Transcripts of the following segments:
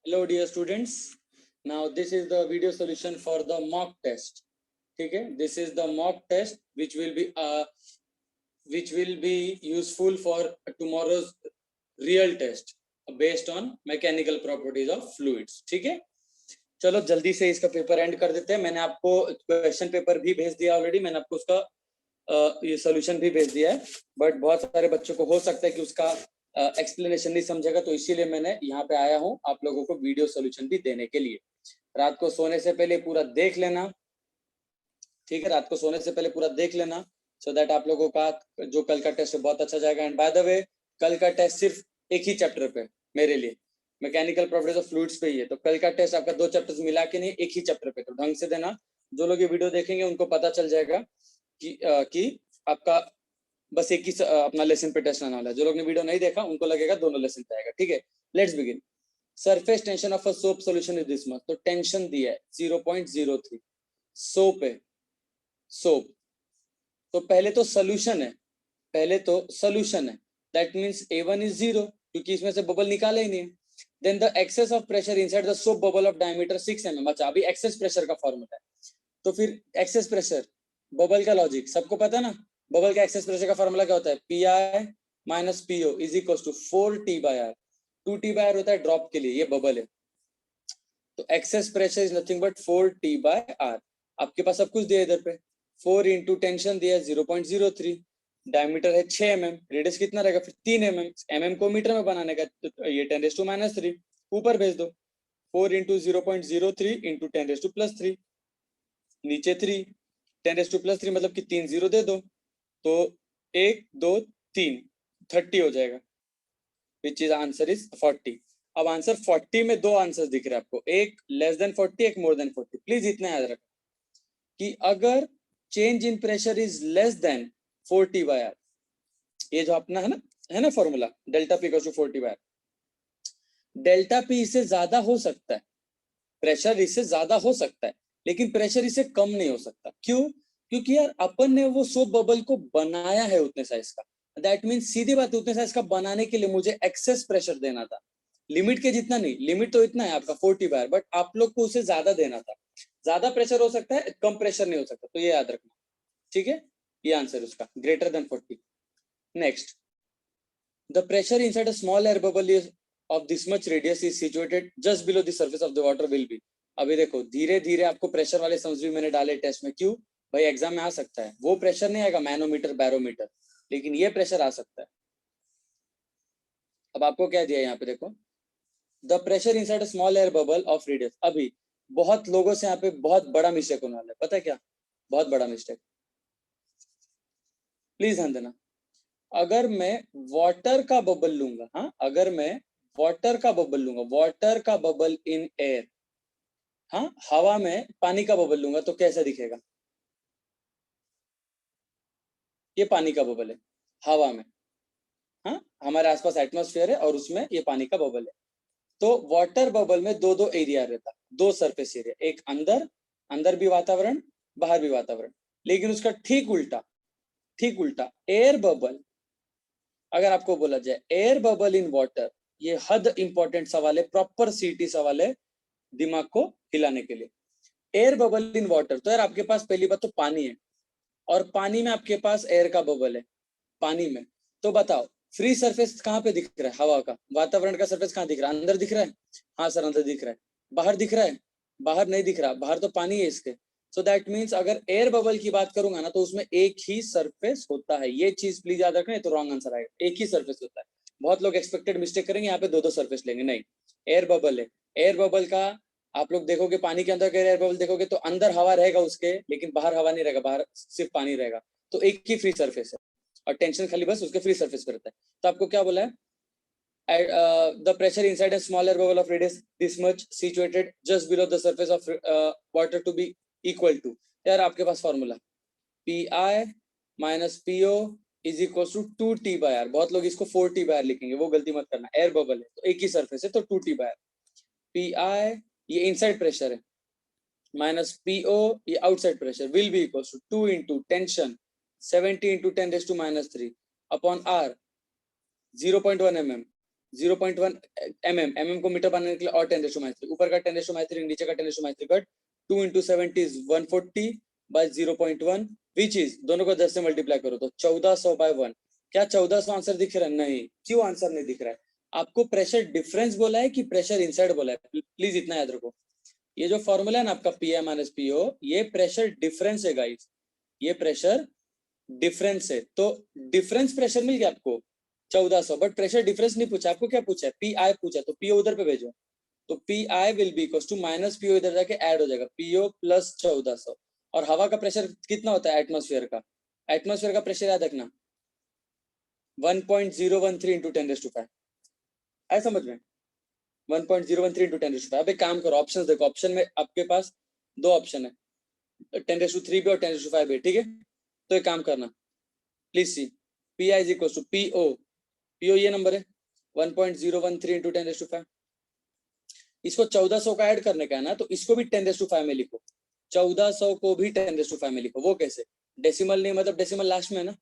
Hello dear students. Now this is the video solution for the mock test. Okay, this is the mock test which will be useful for tomorrow's real test based on mechanical properties of fluids. ठीक है, चलो जल्दी से इसका paper and कर देते हैं. मैंने आपको क्वेश्चन पेपर भी भेज दिया ऑलरेडी. मैंने आपको उसका ये सॉल्यूशन भी भेज दिया है, बट बहुत सारे बच्चों को हो सकता है कि उसका एक्सप्लेनेशन नहीं समझेगा, तो इसीलिए मैंने यहाँ पे आया हूँ आप लोगों को वीडियो सॉल्यूशन भी देने के लिए. रात को सोने से पहले पूरा देख लेना, ठीक है, रात को सोने से पहले पूरा देख लेना, सो दैट आप लोगों का जो कल का टेस्ट है बहुत अच्छा जाएगा. एंड बाय द वे, कल का टेस्ट सिर्फ एक ही चैप्टर पे मेरे लिए, मैकेनिकल प्रॉपर्टीज ऑफ फ्लूइड्स पे ही है. तो कल का टेस्ट आपका 2 चैप्टर्स मिला के नहीं, एक ही चैप्टर पे. तो ढंग से देना. जो लोग ये वीडियो देखेंगे उनको पता चल जाएगा कि आपका बस एक ही अपना लेसन पे टेस्ट आने वाला है. जो लोग ने वीडियो नहीं देखा उनको लगेगा दोनों लेसन पे आएगा. ठीक है, let's begin. Surface tension of a soap solution is this much. तो टेंशन दिया है 0.03. सोप है, सोप. तो पहले तो सोल्यूशन है, दैट मींस A1 इज 0 क्योंकि इसमें से बबल निकाले ही नहीं है. Then the excess of pressure inside the soap bubble of diameter 6 mm. अच्छा, अभी एक्सेस प्रेशर का फॉर्मूला है. तो फिर एक्सेस प्रेशर, बबल का लॉजिक सबको पता है ना. बबल का एक्सेस प्रेशर का फॉर्मूला क्या होता है? PI minus PO is equal to 4T/R. 2T/R होता है ड्रॉप के लिए, ये बबल है. तो excess pressure is nothing but 4T/R. आपके पास सब कुछ दिया इधर पे. 4 इंटू टेंशन दिया है 0.03, डायमीटर है 6 mm, रेडियस कितना रहेगा फिर 3 mm को मीटर में बनाने का, तो ये 10⁻³ ऊपर भेज दो. 4 इंटू 0.03 इंटू 10⁻+3, नीचे 3, 10⁻+3 मतलब कि 3 0 दे दो, तो 1 2 3 30 हो जाएगा, विच इज आंसर इज 40. अब आंसर 40 में दो आंसर दिख रहे हैं आपको, एक लेस देन 40, एक मोर देन 40. प्लीज इतना याद रखो कि अगर change in pressure is less than 40/R, ये जो अपना है ना formula, delta P equal to 40/R. Delta P इससे ज्यादा हो सकता है, प्रेशर इससे ज्यादा हो सकता है, लेकिन प्रेशर इससे कम नहीं हो सकता. क्यों? क्योंकि यार अपन ने वो सोप बबल को बनाया है उतने साइज का. दैट मीन्स सीधी बात, उतने साइज का बनाने के लिए मुझे एक्सेस प्रेशर देना था. लिमिट के जितना नहीं, लिमिट तो इतना है आपका 40/R, बट आप लोग को उसे ज्यादा देना था. ज्यादा प्रेशर हो सकता है, कम प्रेशर नहीं हो सकता, तो ये याद रखना. ठीक है, ये आंसर उसका greater than 40. Next, the pressure inside a small air bubble is of this much radius is situated just below the surface of the water will be. अभी देखो धीरे धीरे आपको प्रेशर वाले सम्स भी मैंने डाले टेस्ट में. क्यों भाई? एग्जाम में आ सकता है. वो प्रेशर नहीं आएगा मैनोमीटर बैरोमीटर, लेकिन ये प्रेशर आ सकता है. अब आपको क्या दिया यहाँ पे देखो, the pressure inside a small air bubble of radius. अभी बहुत लोगों से यहाँ पे बहुत बड़ा मिस्टेक होने वाला है. पता है क्या? बहुत बड़ा मिस्टेक, प्लीज ध्यान देना. अगर मैं वाटर का बबल लूंगा, हाँ, अगर मैं वाटर का बबल लूंगा, वाटर का बबल इन एयर, हाँ, हवा में पानी का बबल लूंगा, तो कैसा दिखेगा? ये पानी का बबल है हवा में, हाँ, हमारे आसपास एटमॉस्फेयर है और उसमें ये पानी का बबल है. तो वाटर बबल में दो एरिया रहता, 2 सरफेस एरिया, एक अंदर भी वातावरण, बाहर भी वातावरण. लेकिन उसका ठीक उल्टा एयर बबल, अगर आपको बोला जाए एयर बबल इन वाटर, ये हद इंपॉर्टेंट सवाल है, प्रॉपर सीटी सवाल है दिमाग को हिलाने के लिए. एयर बबल इन वाटर, तो यार आपके पास पहली बात तो पानी है, और पानी में आपके पास एयर का बबल है पानी में. तो बताओ फ्री सरफेस कहाँ पे दिख रहा है? हवा का, वातावरण का सरफेस कहाँ दिख रहा है? अंदर दिख रहा है? हाँ सर, अंदर दिख रहा है. बाहर दिख रहा है? बाहर नहीं दिख रहा, बाहर तो पानी है इसके. सो दैट मीन्स अगर एयर बबल की बात करूंगा ना, तो उसमें एक ही सरफेस होता है. ये चीज प्लीज याद रखना, तो रॉन्ग आंसर आएगा. एक ही सरफेस होता है. बहुत लोग एक्सपेक्टेड मिस्टेक करेंगे, यहाँ पे 2 सरफेस लेंगे. नहीं, एयर बबल है. एयर बबल का आप लोग देखोगे, पानी के अंदर का एयर बबल देखोगे तो अंदर हवा रहेगा उसके, लेकिन बाहर हवा नहीं रहेगा, बाहर सिर्फ पानी रहेगा. तो एक ही फ्री सरफेस है, और टेंशन खाली बस उसके फ्री सरफेस पे रहता है. तो आपको क्या बोला है? The pressure inside a smaller bubble of radius this much situated just below the surface of water to be equal to. यार आपके पास formula PI minus PO is equals to 2T/R. बहुत लोग इसको 4T/R लिखेंगे, वो गलती मत करना. एयर बबल है तो एक ही सरफेस है, तो 2T/R. PI ये इनसाइड प्रेशर है, माइनस PO ये outside pressure, will be equals to 2 into tension 70 into 10⁻³ upon R 0.1 mm. 0.1 mm को मीटर बनाने के लिए और 10⁻³ ऊपर का 10⁻³ नीचे का 10⁻³ cut 2 × 70 is 140 by 0.1 which is दोनों को 10 से मल्टीप्लाई करो तो 1400 by 1। क्या 1400 आंसर दिख रहा है? नहीं। क्यों आंसर नहीं दिख रहा है? आपको प्रेशर डिफरेंस बोला है कि प्रेशर इनसाइड बोला है? प्लीज इतना याद रखो, ये जो फॉर्मूला है ना आपका PI - PO, ये प्रेशर डिफरेंस है गाइस, ये प्रेशर डिफरेंस है। तो डिफरेंस प्रेशर मिल गया आपको 1400, बट प्रेशर डिफरेंस नहीं पूछा आपको, क्या पूछा है? PI पूछा, तो PO उधर पे भेजो, तो PI will be equals to -PO इधर जाके ऐड हो जाएगा, PO प्लस 1400। और हवा का प्रेशर कितना होता है एटमॉस्फेयर का? एटमॉस्फेयर का प्रेशर याद रखना 1.013 × 10⁵। आया समझ में? 1.013 × 10⁵। अब एक काम करो, ऑप्शंस देखो, ऑप्शन में आपके पास दो ऑप्शन है, 10⁻³ भी और 10⁵ भी, ठीक है? तो एक काम करना, please see, PI is equal to PO ये नंबर है 1.013 × 10⁵। इसको 1400 का ऐड करने का है ना, तो इसको भी 10⁵ में लिखो, 1400 को भी 10⁵ में लिखो। वो कैसे? डेसिमल नहीं, मतलब डेसिमल लास्ट में है ना,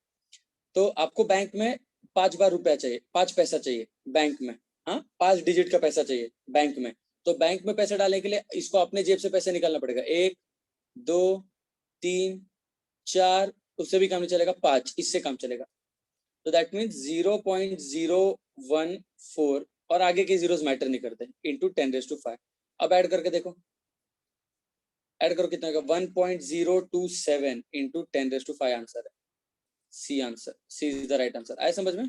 तो आपको बैंक में 5 बार रुपया चाहिए, 5 पैसा चाहिए बैंक में, हाँ 5 डिजिट का पैसा चाहिए बैंक में। तो बैंक में पैसा डालने के लिए इसको अपने जेब से पैसे निकालना पड़ेगा, 1 2 3 4, उससे भी काम नहीं चलेगा, 5 इससे काम चलेगा। तो दैट मीन्स 0.014 और आगे के जीरोस मैटर नहीं करते, इंटू 10⁵। अब ऐड करके देखो, ऐड करो कितना होगा, 1.027 इंटू 10⁵ आंसर है। C answer, C is the right answer. आया समझ में?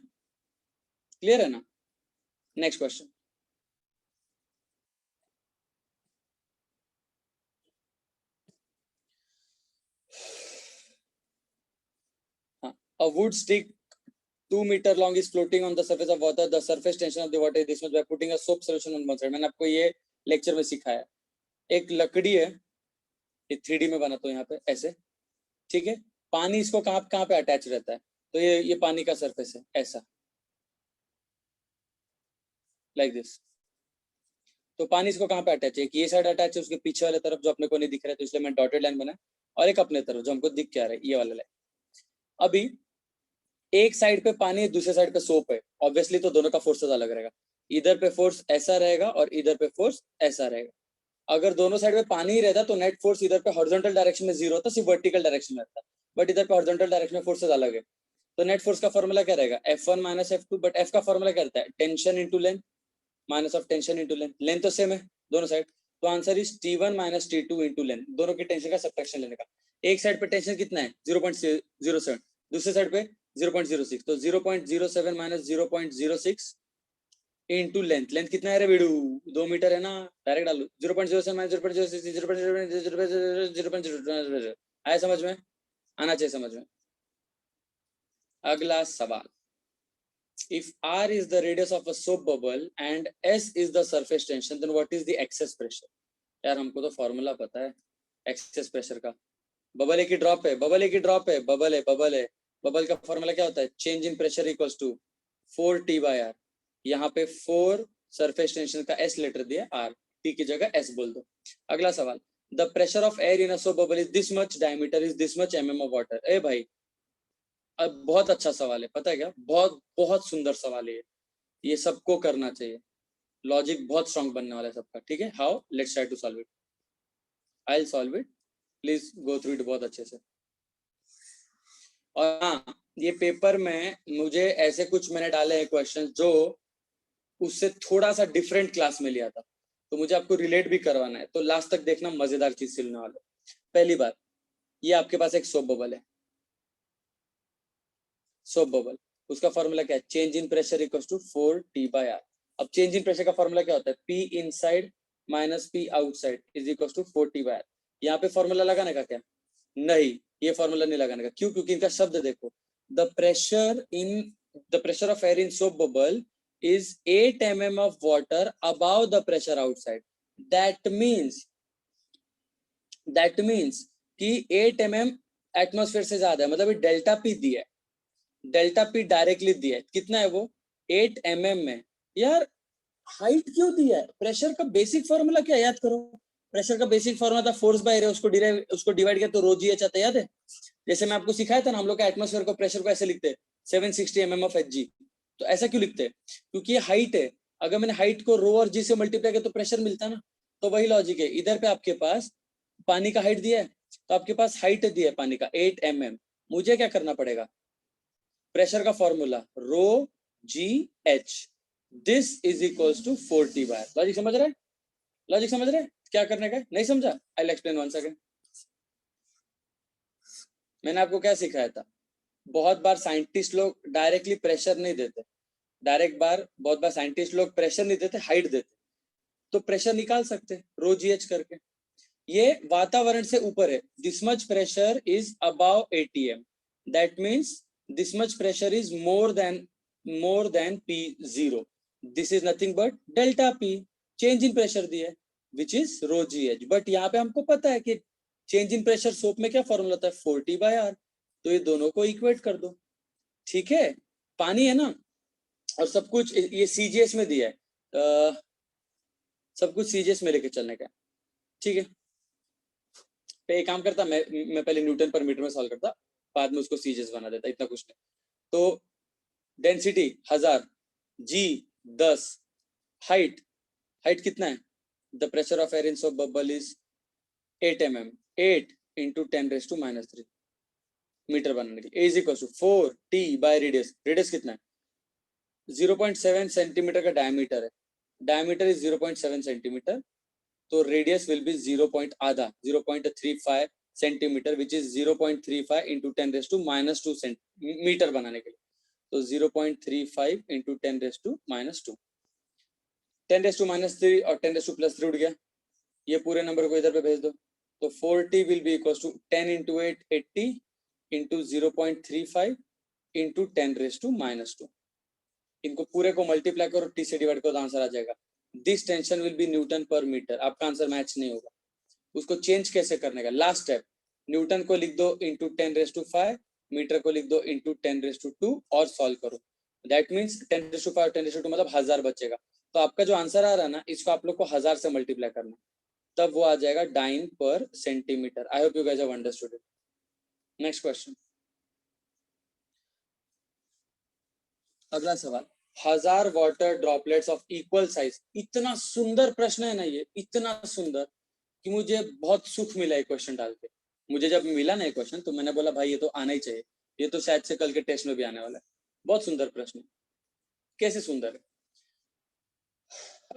क्लियर है ना? नेक्स्ट क्वेश्चन, हाँ, a wood stick 2 meter long is floating on the surface of water. The surface tension of the water is this much by putting a soap solution on one side. मैंने आपको ये lecture में सिखाया। एक लकड़ी है, ये 3D में बना, तो यहाँ पे ऐसे, ठीक है? पानी इसको कहाँ पे अटैच रहता है, तो ये पानी का सरफेस है ऐसा, लाइक दिस। तो पानी इसको कहाँ पे अटैच है? ये साइड अटैच है उसके पीछे वाले तरफ, जो अपने को नहीं दिख रहा है, तो इसलिए मैं डॉटेड लाइन बनाया, और एक अपने तरफ जो हमको दिख क्या रहा है, ये वाला लाइन। अभी एक साइड पे पानी है, दूसरे साइड पे सोप है, ऑब्वियसली तो दोनों का फोर्सेस अलग रहेगा। इधर पे फोर्स ऐसा रहेगा और इधर पे फोर्स ऐसा रहेगा। अगर दोनों साइड में पानी ही रहता तो नेट फोर्स इधर पे हॉरिजॉन्टल डायरेक्शन में 0 होता, सिर्फ वर्टिकल डायरेक्शन में रहता, बट इधर पे हॉरिजॉन्टल डायरेक्शन में फोर्सेस अलग है। तो नेट फोर्स का फॉर्मूला क्या रहेगा? F1 - F2, बट F का फॉर्मूला क्या रहता है? Tension into length minus of tension into length. Length तो सेम है दोनों साइड, तो answer is T1 - T2 into length. दोनों की टेंशन का सब्ट्रैक्शन लेने का। एक साइड पे टेंशन कितना है? 0.07, दूसरे साइड पे 0.06, तो 0.07 - 0.06 इंटू लेंथ। लेंथ कितना है रे बेडू? 2 मीटर है ना, डायरेक्ट डालो 0.07 - 0.06 0.0। आया समझ में? आना चाहिए समझ में। अगला सवाल, if R is the radius of a soap bubble and S is the surface tension, then what is the excess pressure? यार हमको तो फॉर्मूला पता है एक्सेस प्रेशर का। बबल एक ही ड्रॉप है, बबल एक ही ड्रॉप है, बबल है, बबल है। बबल का फॉर्मूला क्या होता है? Change in pressure equals to 4T/R। यहाँ पे 4 सरफेस टेंशन का S लेटर दिया, R, T की जगह S बोल दो। अगला सवाल, the pressure of air in a soap bubble is this much, diameter is this much mm of water. ए भाई, अब बहुत अच्छा सवाल है, पता है क्या? बहुत बहुत सुंदर सवाल है ये सबको करना चाहिए। लॉजिक बहुत स्ट्रांग बनने वाला है सबका, ठीक है? How? Let's try to solve it. I will solve it, please go through it बहुत अच्छे से। और हाँ, ये पेपर में मुझे ऐसे कुछ मैंने डाले हैं क्वेश्चन जो उससे थोड़ा सा डिफरेंट क्लास में लिया था, तो मुझे आपको रिलेट भी करवाना है, तो लास्ट तक देखना, मजेदार चीज सिलने वाला है। पहली बात, ये आपके पास एक सोप बबल है, सोप बबल, उसका फॉर्मूला क्या है? Change in pressure equals to 4T/R। अब चेंज इन प्रेशर का फॉर्मूला क्या होता है? P inside minus P outside is equals to 4T/R। यहाँ पे फॉर्मूला लगाने का क्या? नहीं, ये फॉर्मूला नहीं लगाने का। क्यों? क्योंकि इनका शब्द देखो, the pressure of air in soap bubble is 8 mm of water above the pressure outside. That means कि 8 mm एटमॉस्फेयर से ज्यादा है, मतलब डेल्टा पी दिया है, डेल्टा पी डायरेक्टली दिया है। कितना है वो? 8 mm में। यार हाइट क्यों दिया है? प्रेशर का बेसिक फॉर्मूला क्या याद करो? प्रेशर का बेसिक फॉर्मूला था फोर्स बाय एरिया, उसको डिवाइड किया तो ρg आता, याद है? जैसे मैं आपको सिखाया था ना, हम लोग का एटमॉस्फेयर को, प्रेशर को ऐसे लिखते हैं 760 mm of Hg, तो ऐसा क्यों लिखते हैं? क्योंकि ये हाइट है, अगर मैंने हाइट को रो और जी से मल्टीप्लाई किया तो प्रेशर मिलता ना। तो वही लॉजिक है, इधर पे आपके पास पानी का हाइट दिया है, तो आपके पास हाइट दिया है पानी का 8 mm, मुझे क्या करना पड़ेगा? प्रेशर का formula rho G H, this is equals to 40 bar. Logic समझ रहे हैं? लॉजिक समझ रहे हैं क्या करने का? नहीं समझा? I will explain once again. मैंने आपको क्या सिखाया था? बहुत बार साइंटिस्ट लोग डायरेक्टली प्रेशर नहीं देते, बहुत बार साइंटिस्ट लोग प्रेशर नहीं देते, हाइट देते, तो प्रेशर निकाल सकते रो जी एच करके। ये वातावरण से ऊपर है, this much pressure is above ATM, that means this much pressure is more than P zero, this is nothing but delta P, change in pressure दिया है which is rho G H. But यहाँ पे हमको पता है कि change in pressure soap में क्या फॉर्मूला होता है? 40/R, तो ये दोनों को इक्वेट कर दो। ठीक है, पानी है ना, और सब कुछ ये सीजीएस में दिया है, सब कुछ सीजीएस में लेके चलने का। ठीक है, तो एक काम करता, मैं पहले न्यूटन पर मीटर में सॉल्व करता, बाद में उसको सीजीएस बना देता, इतना कुछ नहीं। तो डेंसिटी 1000, जी 10, हाइट कितना है? The pressure of air in soap bubble is 8 mm, 8 into 10⁻³ metre बनाने के लिए। Is equal to 4t by radius, radius कितना है? 0.7 सेंटीमीटर का डायमीटर है, डायमीटर इज 0.7 सेंटीमीटर, तो radius will be 0.35 centimetre, which is 0.35 into 10⁻² metre बनाने के लिए। तो 0.35 into 10⁻², 10⁻³ और 10⁻+3 उड़ गया, ये पूरे नंबर को इधर पे भेज दो, तो 4t will be equal to 10 into 8 80 into 0.35 into 10⁻²। इनको पूरे को मल्टीप्लाई करो, टी से डिवाइड करो, आंसर आ जाएगा। This tension will be Newton पर मीटर। आपका आंसर मैच नहीं होगा, उसको चेंज कैसे करने का? लास्ट स्टेप, न्यूटन को लिख दो इंटू 10⁵, मीटर को लिख दो इंटू 10⁵2 और सॉल्व करो। दैट मीन्स 10⁵5 और 10⁵2 मतलब 1000 बचेगा। तो आपका जो आंसर आ रहा है ना, इसको आप लोग को 1000 से मल्टीप्लाई करना, तब वो आ जाएगा डाइन पर centimetre. I hope you guys have understood it. Next question, अगला सवाल, 1000 water droplets of equal size. इतना सुंदर प्रश्न है ना ये, इतना सुंदर कि मुझे बहुत सुख मिला ये क्वेश्चन डाल के। मुझे जब मिला ना ये क्वेश्चन तो मैंने बोला भाई ये तो आना ही चाहिए, ये तो शायद से कल के टेस्ट में भी आने वाला है। बहुत सुंदर प्रश्न। कैसे सुंदर है?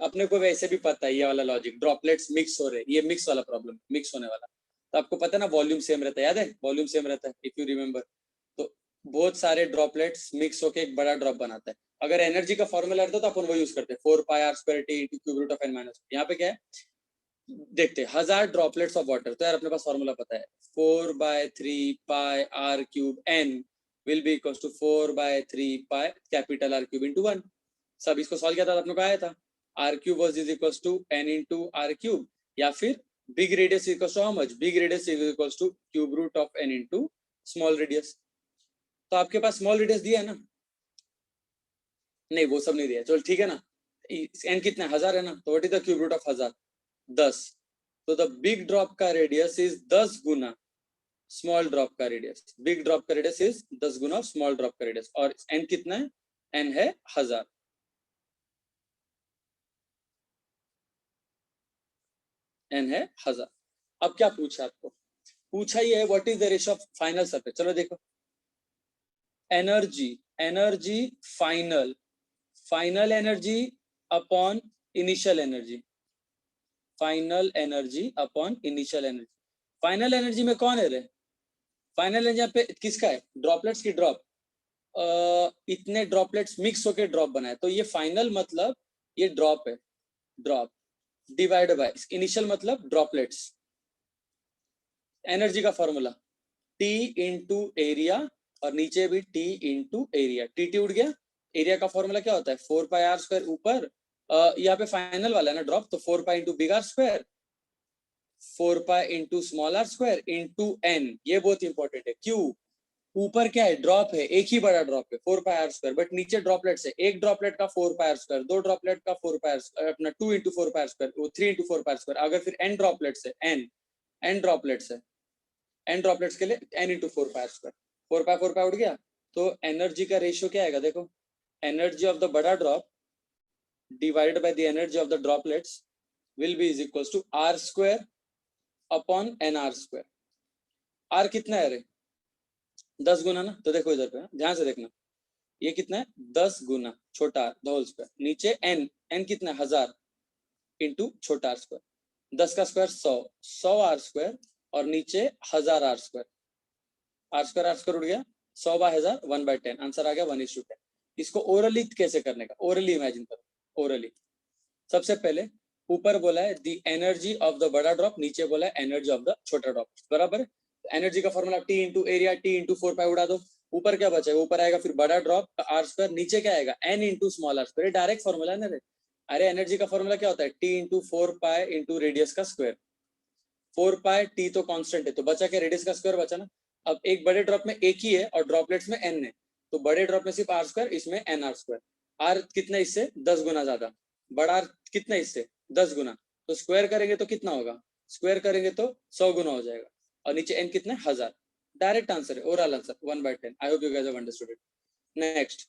अपने को वैसे भी पता है ये वाला लॉजिक, ड्रॉपलेट्स मिक्स हो रहे, ये मिक्स वाला प्रॉब्लम, मिक्स होने वाला। तो आपको पता है ना, वॉल्यूम सेम रहता है, याद है वॉल्यूम सेम रहता है इफ यू रिमेंबर। तो बहुत सारे ड्रॉपलेट्स मिक्स होके एक बड़ा ड्रॉप बनाता है। अगर एनर्जी का फॉर्मूला रहता तो अपन वो यूज करते हैं, 4πr² T cube root of n minus. यहाँ पे क्या है देखते हैं, 1000 ड्रॉपलेट्स ऑफ वाटर, तो यार अपने पास फॉर्मूला पता है, 4/3πr³ n will be equal to 4/3π R³ into 1। सब इसको सॉल्व किया था, अपने को आया था R³ was is equals to n into R³, या फिर big radius equals to how much? Big radius is equals to cube root of n into small radius. तो आपके पास स्मॉल रेडियस दिया है ना? नहीं वो सब नहीं दिया, चलो ठीक है ना। n कितना है? 1000 है ना, तो what is the cube root of 1000? 10। तो द बिग ड्रॉप का रेडियस इज 10 गुना स्मॉल ड्रॉप का रेडियस। बिग ड्रॉप का रेडियस इज 10 गुना स्मॉल ड्रॉप का रेडियस, और n कितना है? n है 1000, n है 1000। अब क्या पूछा आपको? पूछा ये है what is the ratio of final surface. चलो देखो, energy, energy final, final energy upon initial energy, final energy upon initial energy. Final energy में कौन है रे? फाइनल एनर्जी पे किसका है? ड्रॉपलेट्स की ड्रॉप। इतने ड्रॉपलेट्स मिक्स होकर ड्रॉप बनाए, तो ये फाइनल मतलब ये ड्रॉप है, ड्रॉप डिवाइड बाय इनिशियल मतलब ड्रॉपलेट्स। एनर्जी का फॉर्मूला T इंटू एरिया, और नीचे भी T इंटू एरिया। टी उड़ गया, एरिया का फॉर्मूला क्या होता है? 4πr² ऊपर, यहाँ पे फाइनल वाला है ना ड्रॉप, तो 4π into big R², 4π into small R² into n। ये बहुत इंपॉर्टेंट है, क्यों? ऊपर क्या है? ड्रॉप है, एक ही बड़ा ड्रॉप है 4πr², बट नीचे ड्रॉपलेट्स है, एक ड्रॉपलेट का 4πr², दो ड्रॉपलेट का 4πr², अपना 2 इंटू 4πr², 3 इंटू 4πr²। अगर फिर n ड्रॉपलेट्स है, n ड्रॉपलेट्स है, n ड्रॉपलेट्स के लिए n इंटू 4πr², 4π उड़ गया। तो एनर्जी का रेशियो क्या आएगा देखो, energy of the bada drop divided by the energy of the droplets will be is equals to r square upon nr square. r कितना है रे? 10 गुना ना, तो देखो इधर पे ध्यान से देखना, ये कितना है 10 गुना छोटा द होल स्क्वायर, नीचे n, n कितना है 1000 इंटू छोटा r स्क्वायर, 10 का स्क्वायर 100, 100 r स्क्वायर और नीचे 1000 r स्क्वायर, r स्क्वायर उड़ गया, 100 बाय 1000 1/10, आंसर आ गया 1:10. इसको ओरली कैसे करने का, ओरली इमेजिन करो. ओरली सबसे पहले ऊपर बोला है द एनर्जी ऑफ द बड़ा ड्रॉप, नीचे बोला है एनर्जी ऑफ द छोटा ड्रॉप, बराबर. एनर्जी का formula T into area T into 4 पाई उड़ा दो, ऊपर क्या बचा है, ऊपर आएगा फिर बड़ा ड्रॉप का आर स्क्वायर, नीचे क्या आएगा n into small R square. Direct formula है ना रे. अरे एनर्जी का फॉर्मूला क्या होता है T into 4 pi into radius का स्क्वायर. 4 पाई T तो कांस्टेंट है, तो बचा क्या, रेडियस का स्क्वायर बचा ना. अब एक बड़े ड्रॉप में एक ही है और ड्रॉपलेट्स में n है, तो बड़े ड्रॉप में सिर्फ आर स्क्वायर, इसमें एन आर स्क्वायर. आर कितना इससे 10 गुना ज्यादा, बड़ा आर कितना इससे 10 गुना, तो स्क्वायर करेंगे तो कितना होगा, स्क्वायर करेंगे तो 100 गुना हो जाएगा, और नीचे n कितना है 1000. डायरेक्ट आंसर है, overall answer 1/10. I hope you guys have understood it. Next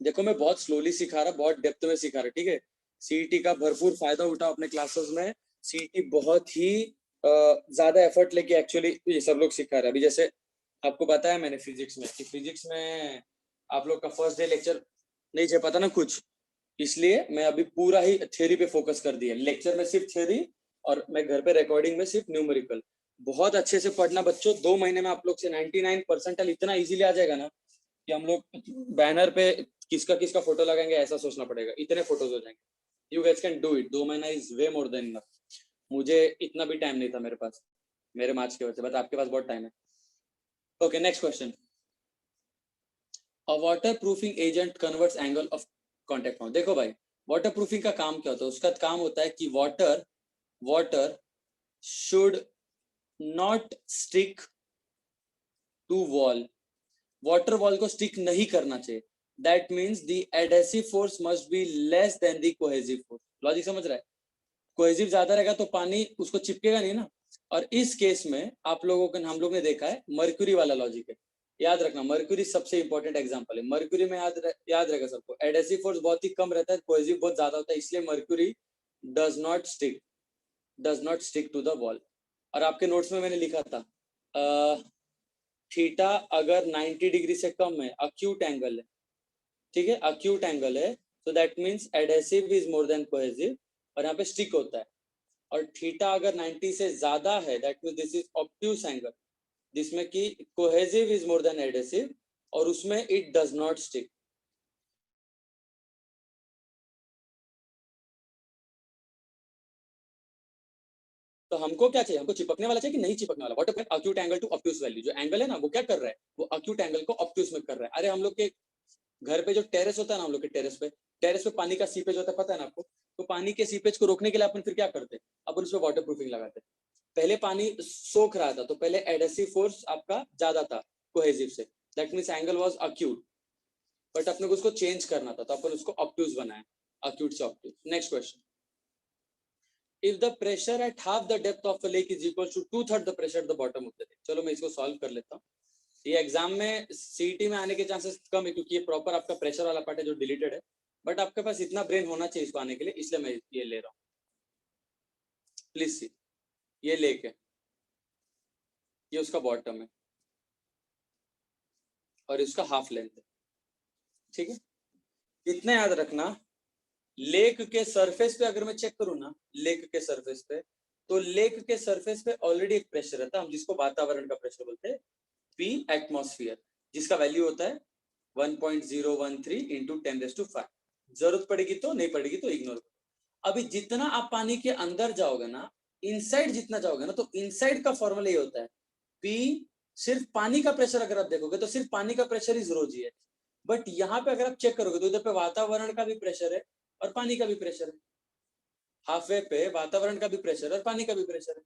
देखो, मैं बहुत स्लोली सिखा रहा, बहुत डेप्थ में सिखा रहा, ठीक है. सीईटी का भरपूर फायदा उठाओ अपने क्लासेस में. सीईटी बहुत ही ज्यादा एफर्ट लेके एक्चुअली ये सब लोग सिखा रहे हैं. अभी जैसे आपको बताया मैंने फिजिक्स में कि फिजिक्स में आप लोग का फर्स्ट डे लेक्चर नहीं छे पता ना कुछ, इसलिए मैं अभी पूरा ही थ्योरी पे फोकस कर दिया. लेक्चर में सिर्फ थ्योरी और मैं घर पे रिकॉर्डिंग में सिर्फ न्यूमेरिकल. बहुत अच्छे से पढ़ना बच्चों, 2 महीने में आप लोग से 99% इतना इजीली आ जाएगा ना कि हम लोग बैनर पे किसका किसका फोटो लगाएंगे ऐसा सोचना पड़ेगा, इतने फोटोज हो जाएंगे. You guys can do it. 2 महीना is way more than enough. मुझे इतना भी टाइम नहीं था मेरे पास, मेरे मार्क्स की वजह से, बट आपके पास बहुत टाइम है. Okay, next question. A water proofing agent converts angle of contact. देखो भाई, वाटर प्रूफिंग का काम क्या होता है, उसका काम होता है कि water should not stick to wall. Water wall को स्टिक नहीं करना चाहिए. That means the adhesive force must be less than the cohesive force. Logic समझ रहा है? कोहेसिव ज्यादा रहेगा तो पानी उसको चिपकेगा नहीं ना. और इस केस में आप लोगों को, हम लोग ने देखा है मर्क्यूरी वाला लॉजिक है. याद रखना, मर्क्यूरी सबसे इंपॉर्टेंट एग्जांपल है. मर्क्यूरी में याद रहेगा सबको, एडहेसिव फोर्स बहुत ही कम रहता है, कोहेसिव बहुत ज्यादा होता है, इसलिए mercury does not stick to the wall. और आपके नोट्स में मैंने लिखा था थीटा अगर 90 डिग्री से कम है, अक्यूट एंगल है, ठीक है, अक्यूट एंगल है, तो that means adhesive is more then cohesive, और यहाँ पे स्टिक होता है. और थीटा अगर 90 से ज्यादा है, that means this is obtuse angle, जिसमें कि cohesive is more then adhesive, और उसमें इट डज नॉट स्टिक. तो हमको क्या चाहिए, हमको चिपकने वाला चाहिए कि नहीं चिपकने वाला. What acute angle to obtuse value. जो एंगल है ना वो क्या कर रहा है, वो अक्यूट एंगल को ऑब्ट्यूस में कर रहा है. अरे हम लोग के घर पे जो टेरेस होता है ना, हम लोग के टेरेस पे पानी का सीपेज होता है, पता है ना आपको. तो पानी के सीपेज को रोकने के लिए अपन फिर क्या करते हैं, अपन उसमें वाटर प्रूफिंग लगाते हैं. पहले पानी सोख रहा था तो पहले एडहेसिव फोर्स आपका ज्यादा था कोहेसिव से, that means angle was acute, but अपने को उसको चेंज करना था, तो अपन उसको ऑब्ट्यूस बनाया, अक्यूट से obtuse. Next question. if the pressure at half the depth of a lake is equal to 2/3 the pressure at the bottom of the lake. चलो मैं इसको सॉल्व कर लेता हूँ. ये एग्जाम में सीईटी में आने के चांसेस कम है, क्योंकि ये प्रॉपर आपका प्रेशर वाला पार्ट है जो डिलीटेड है, बट आपके पास इतना ब्रेन होना चाहिए इसको आने के लिए, इसलिए मैं ये ले रहा हूँ. प्लीज सी, ये लेक है, ये उसका बॉटम है, और इसका हाफ लेंथ है, ठीक है. इतना याद रखना, लेक के सरफेस पे अगर मैं चेक करूँ ना, लेक के सरफेस पे, तो लेक के सरफेस पे ऑलरेडी एक प्रेशर रहता है, हम जिसको वातावरण का प्रेशर बोलते हैं, P एटमॉस्फेयर, जिसका वैल्यू होता है 1.013 इंटू 10⁵. जरूरत पड़ेगी तो, नहीं पड़ेगी तो इग्नोर करो. अभी जितना आप पानी के अंदर जाओगे ना, इनसाइड जितना जाओगे ना, तो इनसाइड का फॉर्मूला ये होता है P. सिर्फ पानी का प्रेशर अगर आप देखोगे तो सिर्फ पानी का pressure is rho G H, but यहाँ पे अगर आप चेक करोगे तो इधर पे वातावरण का भी प्रेशर है और पानी का भी प्रेशर है. हाफ वे पे वातावरण का भी प्रेशर और पानी का भी प्रेशर है.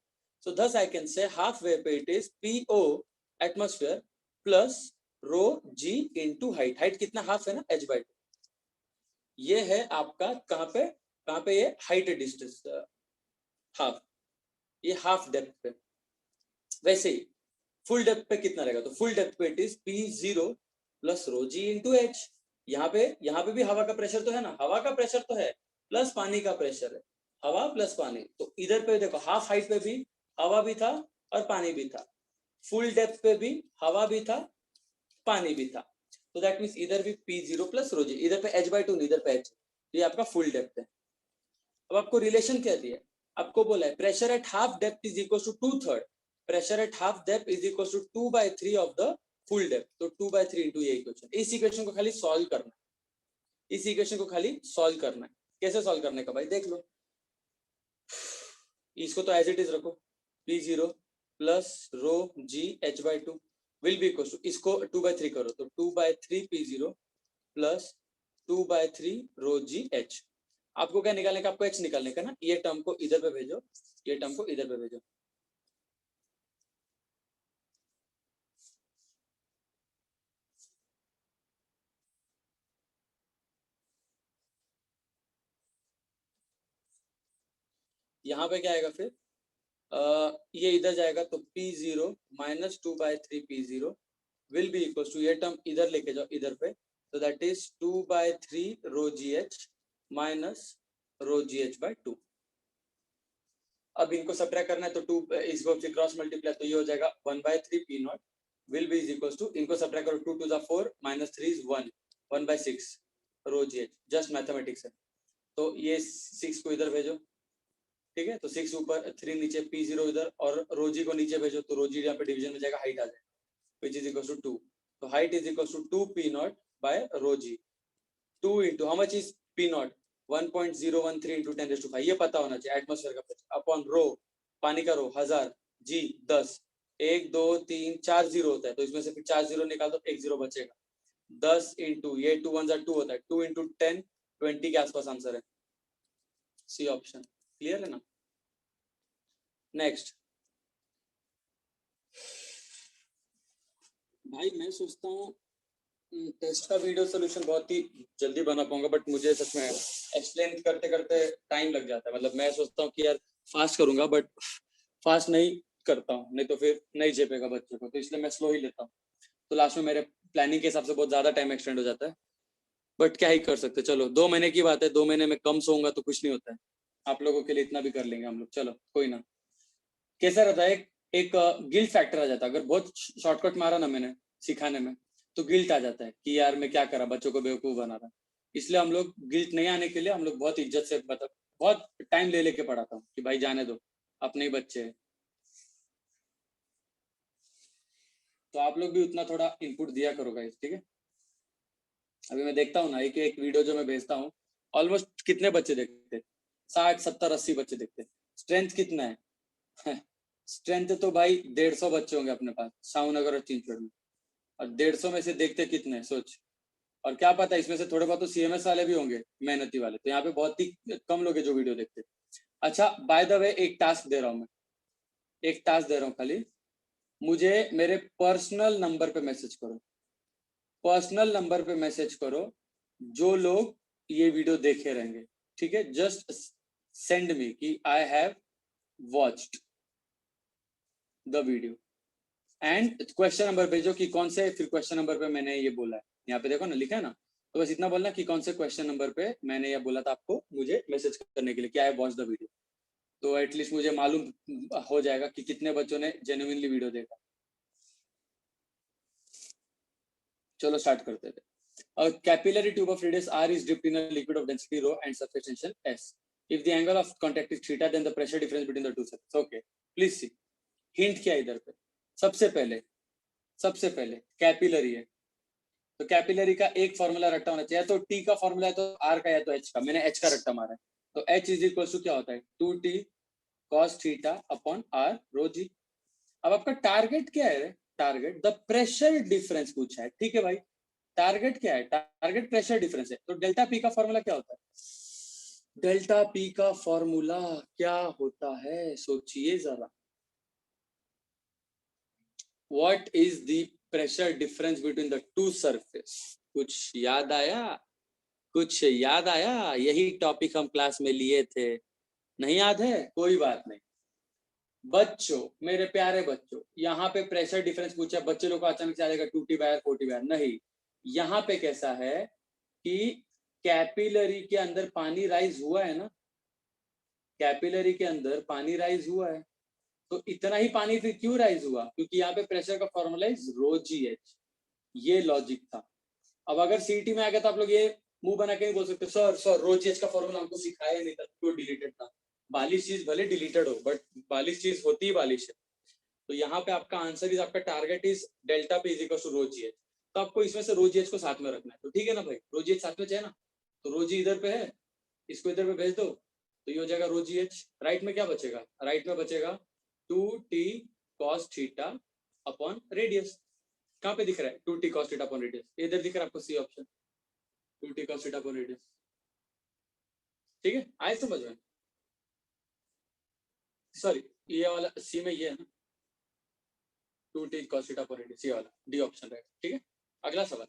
So thus I can say half way पे it is PO atmosphere plus rho g into height. Height कितना, हाफ है ना, h/2. ये है आपका कहाँ पे ये हाइट डिस्टेंस हाफ, ये हाफ डेप्थ पे. वैसे ही फुल डेप्थ पे कितना रहेगा, तो फुल डेप्थ पे it is P0 plus rho g into h. यहाँ पे भी हवा का प्रेशर तो है ना, हवा का प्रेशर तो है प्लस पानी का प्रेशर है, हवा प्लस पानी। तो इधर पे देखो हाफ हाइट पे भी हवा भी था और पानी भी था, फुल डेप्थ पे भी हवा भी था पानी भी था। तो दैट मीन्स इधर भी P0 प्लस रो जी, इधर पे h/2 इधर पे h, ये आपका फुल डेप्थ है। अब आपको रिलेशन क्या दिया है, आपको बोला है pressure at half depth is equal to 2/3, pressure at half depth is equal to 2/3 of the full depth. तो 2/3 इंटू ये इक्वेशन, इस इक्वेशन को खाली सॉल्व करना है, इस इक्वेशन को खाली सॉल्व करना है। कैसे सॉल्व करने का भाई देख लो, इसको तो एज इट इज रखो, P0 plus rho G h/2 will be equal to, इसको 2/3 करो तो 2/3 P0 प्लस 2/3 रो जी h। आपको क्या निकालने का, आपको h निकालने का ना, ये टर्म को इधर पे भेजो, ये टर्म को इधर पे भेजो। यहाँ पे क्या आएगा फिर, ये इधर जाएगा तो P0 minus 2/3 P0 will be equal to, ये टर्म इधर लेके जाओ इधर पे, तो that is 2/3 rho G H minus rho G H by 2। अब इनको सब्ट्रैक्ट करना है तो 2 इसको फिर क्रॉस मल्टीप्लाई, तो ये हो जाएगा 1/3 P0 will be is equal to, इनको सब्ट्रैक्ट करो 2 2 4 minus 3 is 1, 1/6 rho G H, just mathematics है। तो ये 6 को इधर भेजो, ठीक है, तो 6 ऊपर 3 नीचे, P0 इधर और रोजी को नीचे भेजो, तो रोजी यहाँ पे डिवीजन में जाएगा, हाइट आ जाएगा which is equals to 2, तो height is equals to 2 P0 by rho g, 2 into how much is P0, 1.013 into 10 raised to 5, ये पता होना चाहिए एटमॉस्फेयर का प्रेशर अपॉन रो, पानी का रो 1000 g 10, 1 2 3 4 जीरो होता है, तो इसमें से फिर 4 जीरो निकाल दो, 1 जीरो बचेगा, 10 इंटू ये 2 1 2 होता है, 2 इंटू 10 20 के आसपास आंसर है, सी ऑप्शन। क्लियर है ना। नेक्स्ट भाई, मैं सोचता हूँ टेस्ट का वीडियो सोल्यूशन बहुत ही जल्दी बना पाऊंगा, बट मुझे सच में एक्सप्लेन करते करते टाइम लग जाता है। मतलब मैं सोचता हूँ कि यार फास्ट करूंगा, बट फास्ट नहीं करता हूँ, नहीं तो फिर नहीं झेपेगा बच्चे को, तो इसलिए मैं स्लो ही लेता हूँ, तो लास्ट में मेरे प्लानिंग के हिसाब से बहुत ज्यादा टाइम एक्सटेंड हो जाता है, बट क्या ही कर सकते। चलो 2 महीने की बात है, 2 महीने में कम सोऊंगा तो कुछ नहीं होता है, आप लोगों के लिए इतना भी कर लेंगे हम लोग, चलो कोई ना। कैसा रहता है, एक गिल्ट फैक्टर आ जाता है, अगर बहुत शॉर्टकट मारा ना मैंने सिखाने में, तो गिल्ट आ जाता है कि यार मैं क्या करा, बच्चों को बेवकूफ बना रहा। इसलिए हम लोग गिल्ट नहीं आने के लिए हम लोग बहुत इज्जत से, मतलब बहुत टाइम ले लेके पढ़ाता हूँ कि भाई जाने दो, अपने ही बच्चे हैं। तो आप लोग भी उतना थोड़ा इनपुट दिया करो गाइस, ठीक है। अभी मैं देखता हूँ ना, एक वीडियो जो मैं भेजता हूँ, ऑलमोस्ट कितने बच्चे देखते, 60 70 80 बच्चे देखते। स्ट्रेंथ कितना है स्ट्रेंथ तो भाई 150 बच्चे होंगे अपने पास शाहनगर और चिंचवड़ में, और 150 में से देखते कितने सोच। और क्या पता इसमें से थोड़े बहुत तो CMS वाले भी होंगे, मेहनती वाले, तो यहाँ पे बहुत ही कम लोग हैं जो वीडियो देखते। अच्छा बाय द वे, एक टास्क दे रहा हूँ मैं, एक टास्क दे रहा हूँ खाली, मुझे मेरे पर्सनल नंबर पे मैसेज करो, पर्सनल नंबर पे मैसेज करो जो लोग ये वीडियो देखे रहेंगे, ठीक है। जस्ट सेंड मी कि I have watched the video, and question number भेजो कि कौन से, फिर क्वेश्चन नंबर पे मैंने ये बोला है, यहाँ पे देखो ना लिखा है ना, तो बस इतना बोलना कि कौन से क्वेश्चन नंबर पे मैंने ये बोला था आपको मुझे मैसेज करने के लिए, क्या है वॉच द वीडियो, तो एटलीस्ट मुझे मालूम हो जाएगा कि कितने बच्चों ने जेन्युइनली वीडियो देखा। चलो स्टार्ट करते थे। A capillary tube of radius r is dipped in a liquid of density rho and surface tension s. If the angle of contact is theta, then the pressure difference between the two surfaces. Okay, please see. Hint क्या इधर पे? सबसे पहले capillary है, तो capillary का एक formula रट्टा होना चाहिए, तो टी का फॉर्मूला है तो आर का, या तो एच का, मैंने एच का रट्टा मारा है, तो एच इज इक्वल टू क्या होता है 2t cos theta upon r rho g. अब आपका टारगेट क्या है, टारगेट द प्रेशर डिफरेंस पूछा है, ठीक है भाई, टारगेट क्या है, टारगेट प्रेशर डिफरेंस है, तो डेल्टा पी का फॉर्मूला क्या होता है, डेल्टा पी का फॉर्मूला क्या होता है सोचिए जरा, what is the pressure difference between the two surface, कुछ याद आया, कुछ याद आया, यही टॉपिक हम क्लास में लिए थे, नहीं याद है, कोई बात नहीं। बच्चों, मेरे प्यारे बच्चों, यहाँ पे प्रेशर डिफरेंस पूछा, बच्चे लोग को अचानक से आ जाएगा 2t/r 4t/r, नहीं, यहाँ पे कैसा है, कि कैपिलरी के अंदर पानी राइज हुआ है ना, कैपिलरी के अंदर पानी राइज हुआ है, तो इतना ही पानी फिर क्यों राइज हुआ? क्योंकि यहाँ पे प्रेशर का formula is rho G H. ये लॉजिक था। अब अगर सीटी में आ गया तो आप लोग ये मुंह बना के नहीं बोल सकते सर रो जी एच का फॉर्मूला हमको सिखाया नहीं था, क्यों डिलीटेड था? बालिश चीज भले डिलीटेड हो, बट बालिश चीज होती ही बालिश है। तो यहाँ पे आपका आंसर इज, आपका target is delta P is equal to rho G H. तो आपको इसमें से रो जी एच को साथ में रखना है, तो ठीक है ना भाई, रो जी एच साथ में चाहिए ना, तो रो जी इधर पे है, इसको इधर पे भेज दो, तो ये हो जाएगा रो जी एच। राइट में क्या बचेगा? राइट में बचेगा 2t cos theta upon radius. कहाँ पे दिख रहा है 2t cos theta upon radius? इधर दिख रहा है आपको, C option, 2t cos theta upon radius. ठीक है, आए समझ में? सॉरी, ये वाला सी में ये है ना, 2t cos theta upon radius, ये वाला डी ऑप्शन रहेगा। ठीक है, अगला सवाल।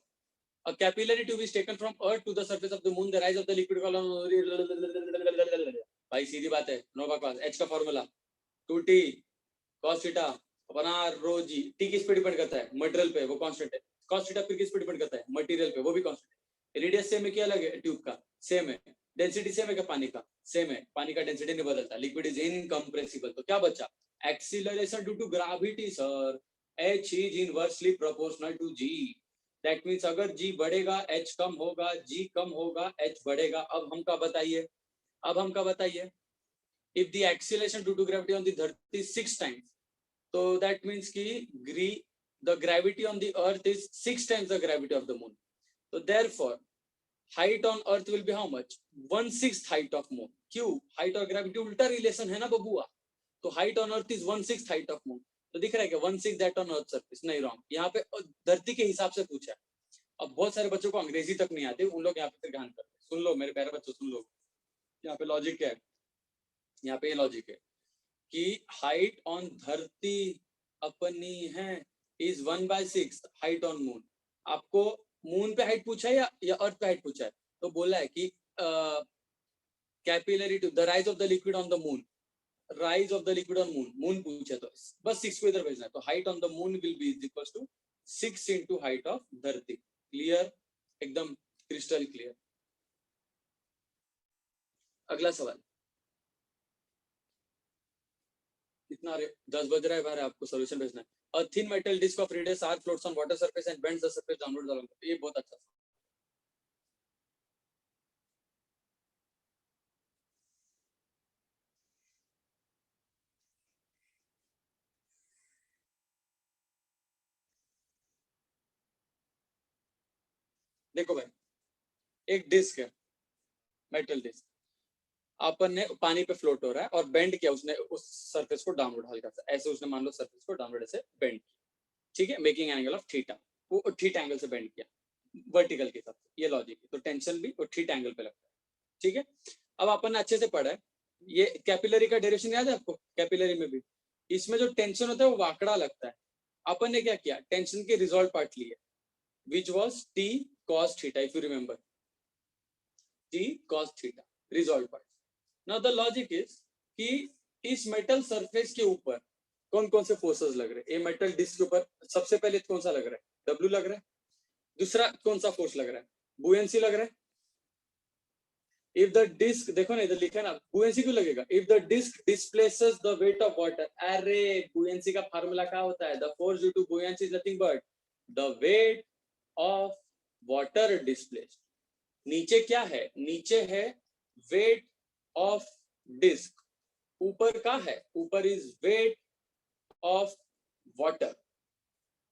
A capillary tube is taken from Earth to the surface of the moon. The rise of the liquid column. भाई सीधी बात है, नो बकवास। H का फॉर्मूला 2t cos थीटा अपना रो जी। टी किस पे डिपेंड करता है? मटेरियल पे, वो कांस्टेंट है। cos थीटा फिर किस पे डिपेंड करता है? मटेरियल पे, वो भी कांस्टेंट है। रेडियस सेम है क्या अलग है? ट्यूब का सेम है। डेंसिटी सेम है क्या? पानी का सेम है। पानी का डेंसिटी नहीं बदलता। Liquid is incompressible. तो क्या बचा? Acceleration due to gravity sir. H is inversely proportional to G. That means अगर G बढ़ेगा H कम होगा, G कम होगा H बढ़ेगा। अब हमका बताइए, अब हमका बताइए, if the acceleration due to gravity on the धरती 6 times, so that means कि the gravity on the earth is 6 times the gravity of the moon. So therefore height on earth will be how much? 1/6 height of moon. क्यों? height और gravity उल्टा relation है ना बबुआ, तो height on earth is 1/6 height of moon. तो दिख रहा है कि 1/6 that on earth surface, नहीं रॉन्ग, यहाँ पे धरती के हिसाब से पूछा है। अब बहुत सारे बच्चों को अंग्रेजी तक नहीं आती, उन लोग यहाँ पे ध्यान करते। सुन लो मेरे प्यारे बच्चों, सुन लो, यहाँ पे लॉजिक क्या है, यहाँ पे ये लॉजिक है कि हाइट ऑन धरती अपनी है इज 1/6 हाइट ऑन मून। आपको मून पे हाइट पूछा है या अर्थ पे हाइट पूछा है? तो बोला है कि capillary to the rise of the liquid on the moon, rise of the liquid on moon, moon पूछा है, तो बस 6 को इधर भेजना है। तो height on the moon will be is equal to 6 into height of धरती। क्लियर, एकदम क्रिस्टल क्लियर। अगला सवाल। कितना 10 बज रहा है बाहर, आपको सॉल्यूशन भेजना है। A thin metal disc of radius r floats on water surface and bends the surface downwards along. ये बहुत अच्छा। देखो भाई, एक डिस्क है, मेटल डिस्क, अपन ने पानी पे फ्लोट हो रहा है और बेंड किया उसने उस सरफेस को डाउनवर्ड, हल्का सा ऐसे उसने मान लो सरफेस को डाउनवर्ड ऐसे बेंड किया। ठीक है, मेकिंग एंगल ऑफ थीटा, वो थीटा एंगल से बेंड किया वर्टिकल के साथ। ये लॉजिक है। तो टेंशन भी और थीटा एंगल पे लगता है। ठीक है, अब अपन ने अच्छे से पढ़ा है। ये कैपिलरी का डायरेक्शन याद है आपको? कैपिलरी में भी इसमें जो टेंशन होता है वो वाकड़ा लगता है। अपन ने क्या किया? टेंशन के रिजॉल्व पार्ट लिए, which was t cos theta, if you remember, t cos theta resolved part. Now the logic is कि इस मेटल सरफेस के ऊपर कौन कौन से फोर्सेस लग रहे हैं? ये मेटल डिस्क के ऊपर सबसे पहले कौन सा लग रहा है? W लग रहा है। दूसरा कौन सा फोर्स लग रहा है? बुयंसी लग रहा है। इफ द डिस्क, देखो ना इधर लिखा है ना, बुयंसी क्यों लगेगा? If the disc displaces the weight of water. अरे बुयंसी का फार्मूला क्या होता है? The force due to buoyancy is nothing but the weight of water displaced. नीचे क्या है? नीचे है वेट ऑफ डिस्क, ऊपर का है, ऊपर इज वेट ऑफ वाटर,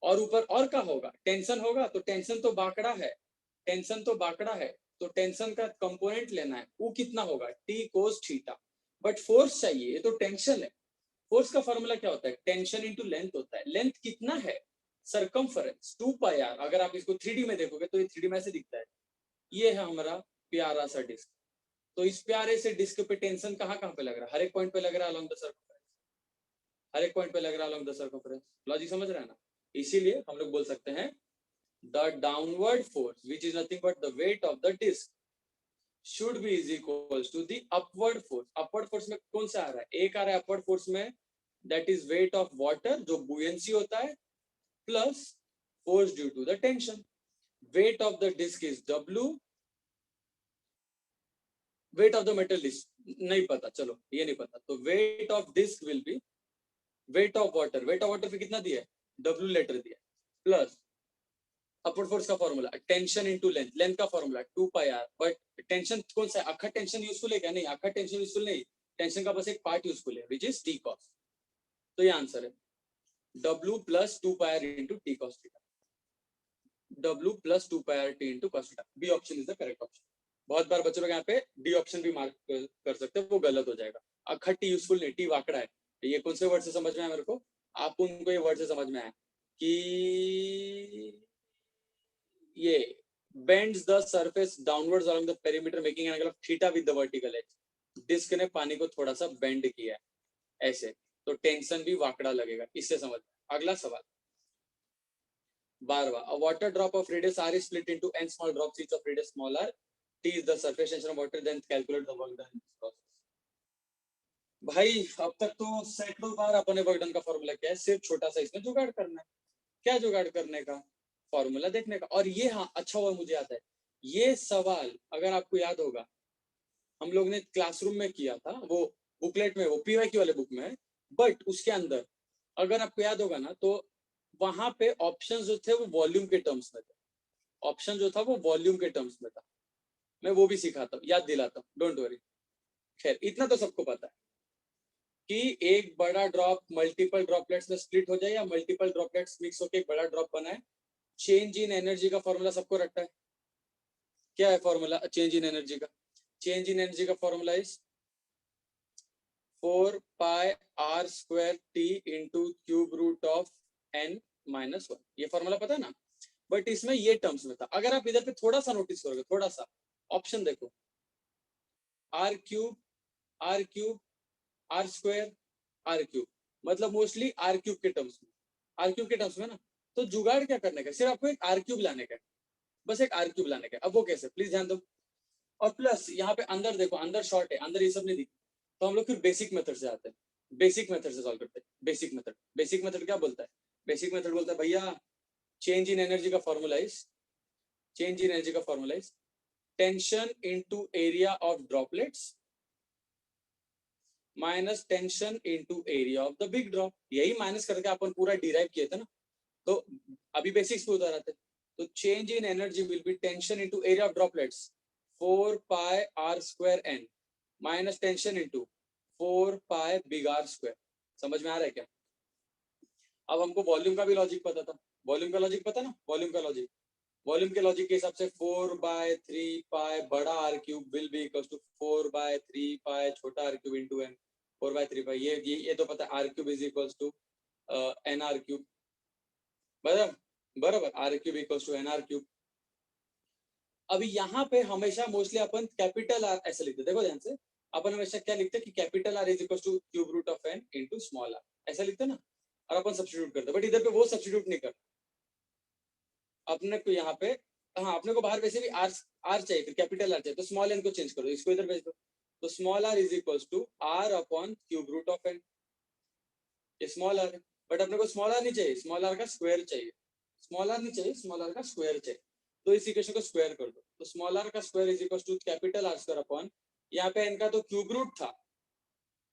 और ऊपर और क्या होगा? टेंशन होगा। तो टेंशन तो बाकड़ा है, टेंशन तो बाकड़ा है, तो टेंशन का कंपोनेंट लेना है, वो कितना होगा? T cos theta. But force चाहिए, ये तो टेंशन है। फोर्स का फॉर्मूला क्या होता है? टेंशन इंटू लेंथ होता है। लेंथ कितना है? Circumference 2πr। अगर आप इसको 3D में देखोगे तो ये 3D में ऐसे दिखता है। ये है हमारा प्यारा सा डिस्क। तो इस प्यारे से डिस्क पे टेंशन कहाँ कहाँ पे लग रहा है? हर एक पॉइंट पे लग रहा है अलोंग द सर्कमफरेंस, हर एक पॉइंट पे लग रहा है अलोंग द सर्कमफरेंस। लॉजिक समझ रहे हैं ना? इसीलिए हम लोग बोल सकते हैं the downward force which is nothing but the weight of the disc should be is equals to the upward force. Upward force में कौन सा आ रहा है? एक आ रहा है अपवर्ड फोर्स में, that is weight of water जो बुयंसी होता है, plus force due to the tension. Weight of the disc is W weight of the metal is नहीं पता, चलो ये नहीं पता, तो weight of disc will be weight of water, weight of water पे कितना दिया है, W लेटर दिया, प्लस अपवर्ड फोर्स का formula tension into length, length का फॉर्मूला 2πr, बट टेंशन कौन सा है, अखा टेंशन यूजफुल है क्या, नहीं अखा टेंशन यूजफुल नहीं, टेंशन का बस एक पार्ट यूजफुल है विच इज टी कॉस, तो ये आंसर है W plus 2πr into T cos theta, W plus 2πr T into cos theta, B option is the correct option. बहुत बार बच्चों लोग यहाँ पे डी ऑप्शन भी मार्क कर सकते हैं, वो गलत हो जाएगा, अखा टी यूजफुल नहीं, टी वाकड़ा है, ये कौन से वर्ड से समझ में आया मेरे को, आपको उनको ये वर्ड से समझ में आया कि ये bends the surface downwards along the perimeter making an angle of theta with the vertical edge, disc ने पानी को थोड़ा सा बेंड किया है ऐसे, तो टेंशन भी वाकड़ा लगेगा, इससे समझ। अगला सवाल 12वां, a water drop of radius r is split into n small drops each of radius small r, t is the surface tension of water, then calculate the work done in this process। भाई अब तक तो सैकड़ों बार अपने work done का formula क्या है, सिर्फ छोटा सा इसमें जुगाड़ करना है, क्या जुगाड़ करने का, फॉर्मूला देखने का, और ये हाँ अच्छा हुआ मुझे आता है, ये सवाल अगर आपको याद होगा हम लोग ने क्लासरूम में किया था, वो बुकलेट में, वो पीवाईक्यू वाले बुक में है, बट उसके अंदर अगर आपको याद होगा ना, तो वहां पे ऑप्शन जो थे वो वॉल्यूम के टर्म्स में थे, ऑप्शन जो था वो वॉल्यूम के टर्म्स में था, मैं वो भी सिखाता हूँ, याद दिलाता हूँ, डोंट वरी। खैर इतना तो सबको पता है कि एक बड़ा ड्रॉप मल्टीपल ड्रॉपलेट्स में स्प्लिट हो जाए या मल्टीपल ड्रॉपलेट्स मिक्स होकर एक बड़ा ड्रॉप बनाए, चेंज इन एनर्जी का फॉर्मूला सबको रखता है, क्या है फॉर्मूला चेंज इन एनर्जी का, चेंज इन एनर्जी का formula is 4 pi r square t into cube root of n minus 1, ये फॉर्मूला पता है ना, बट इसमें ये टर्म्स में था, अगर आप इधर पे थोड़ा सा नोटिस करोगे, थोड़ा सा ऑप्शन देखो, r cube r cube r square r cube, मतलब मोस्टली r क्यूब के टर्म्स में, r क्यूब के टर्म्स में ना, तो जुगाड़ क्या करने का, सिर्फ आपको एक r क्यूब लाने का है, बस एक r क्यूब लाने का, अब वो कैसे, प्लीज ध्यान दो, और प्लस यहाँ पे अंदर देखो, अंदर शॉर्ट है, अंदर ये सब नहीं दिखा, तो हम लोग फिर बेसिक मेथड से आते हैं, बेसिक मेथड से सॉल्व करते हैं, बेसिक मेथड क्या बोलता है, बेसिक मेथड बोलता है भैया चेंज इन एनर्जी का formula is, change in energy का formula is tension into area of droplets minus tension into area of the big drop, यही माइनस करके अपन पूरा डिराइव किए थे ना, तो अभी बेसिक्स पे उतर आते, तो change in energy will be tension into area of droplets 4 pi r square n minus tension into 4 pi big R square, समझ में आ रहा है क्या, अब हमको वॉल्यूम का भी लॉजिक पता था, वॉल्यूम का लॉजिक पता ना, वॉल्यूम का लॉजिक, वॉल्यूम के लॉजिक के हिसाब से 4/3 पाई बड़ा r cube will be equals to 4/3 pi छोटा r cube into n, 4/3 pi, ये तो पता है, r cube is equals to nr cube, बराबर बराबर, r cube equals to nr cube. अभी यहाँ पे हमेशा मोस्टली अपन कैपिटल R ऐसे लिखते, देखो ध्यान से, अपन हमेशा क्या लिखते हैं कि capital R is equal to cube root of n into small r, ऐसा लिखते ना, और अपन सब्स्टिट्यूट करते, बट इधर पे वो सब्स्टिट्यूट नहीं करते, अपने को यहाँ पे, हाँ अपने को बाहर वैसे भी r चाहिए, फिर कैपिटल R चाहिए, तो स्मॉल n को चेंज कर दो, इसको इधर भेज दो, तो small r is equal to r upon cube root of n, ये स्मॉल r है, बट अपने को स्मॉल r नहीं चाहिए, स्मॉल r का स्क्वायर चाहिए, स्मॉल r नहीं चाहिए, स्मॉल r का स्क्वायर चाहिए, तो इस इक्वेशन को स्क्वायर कर दो, तो स्मॉल r का square is equal to capital R square upon, यहाँ पे n का तो क्यूब रूट था,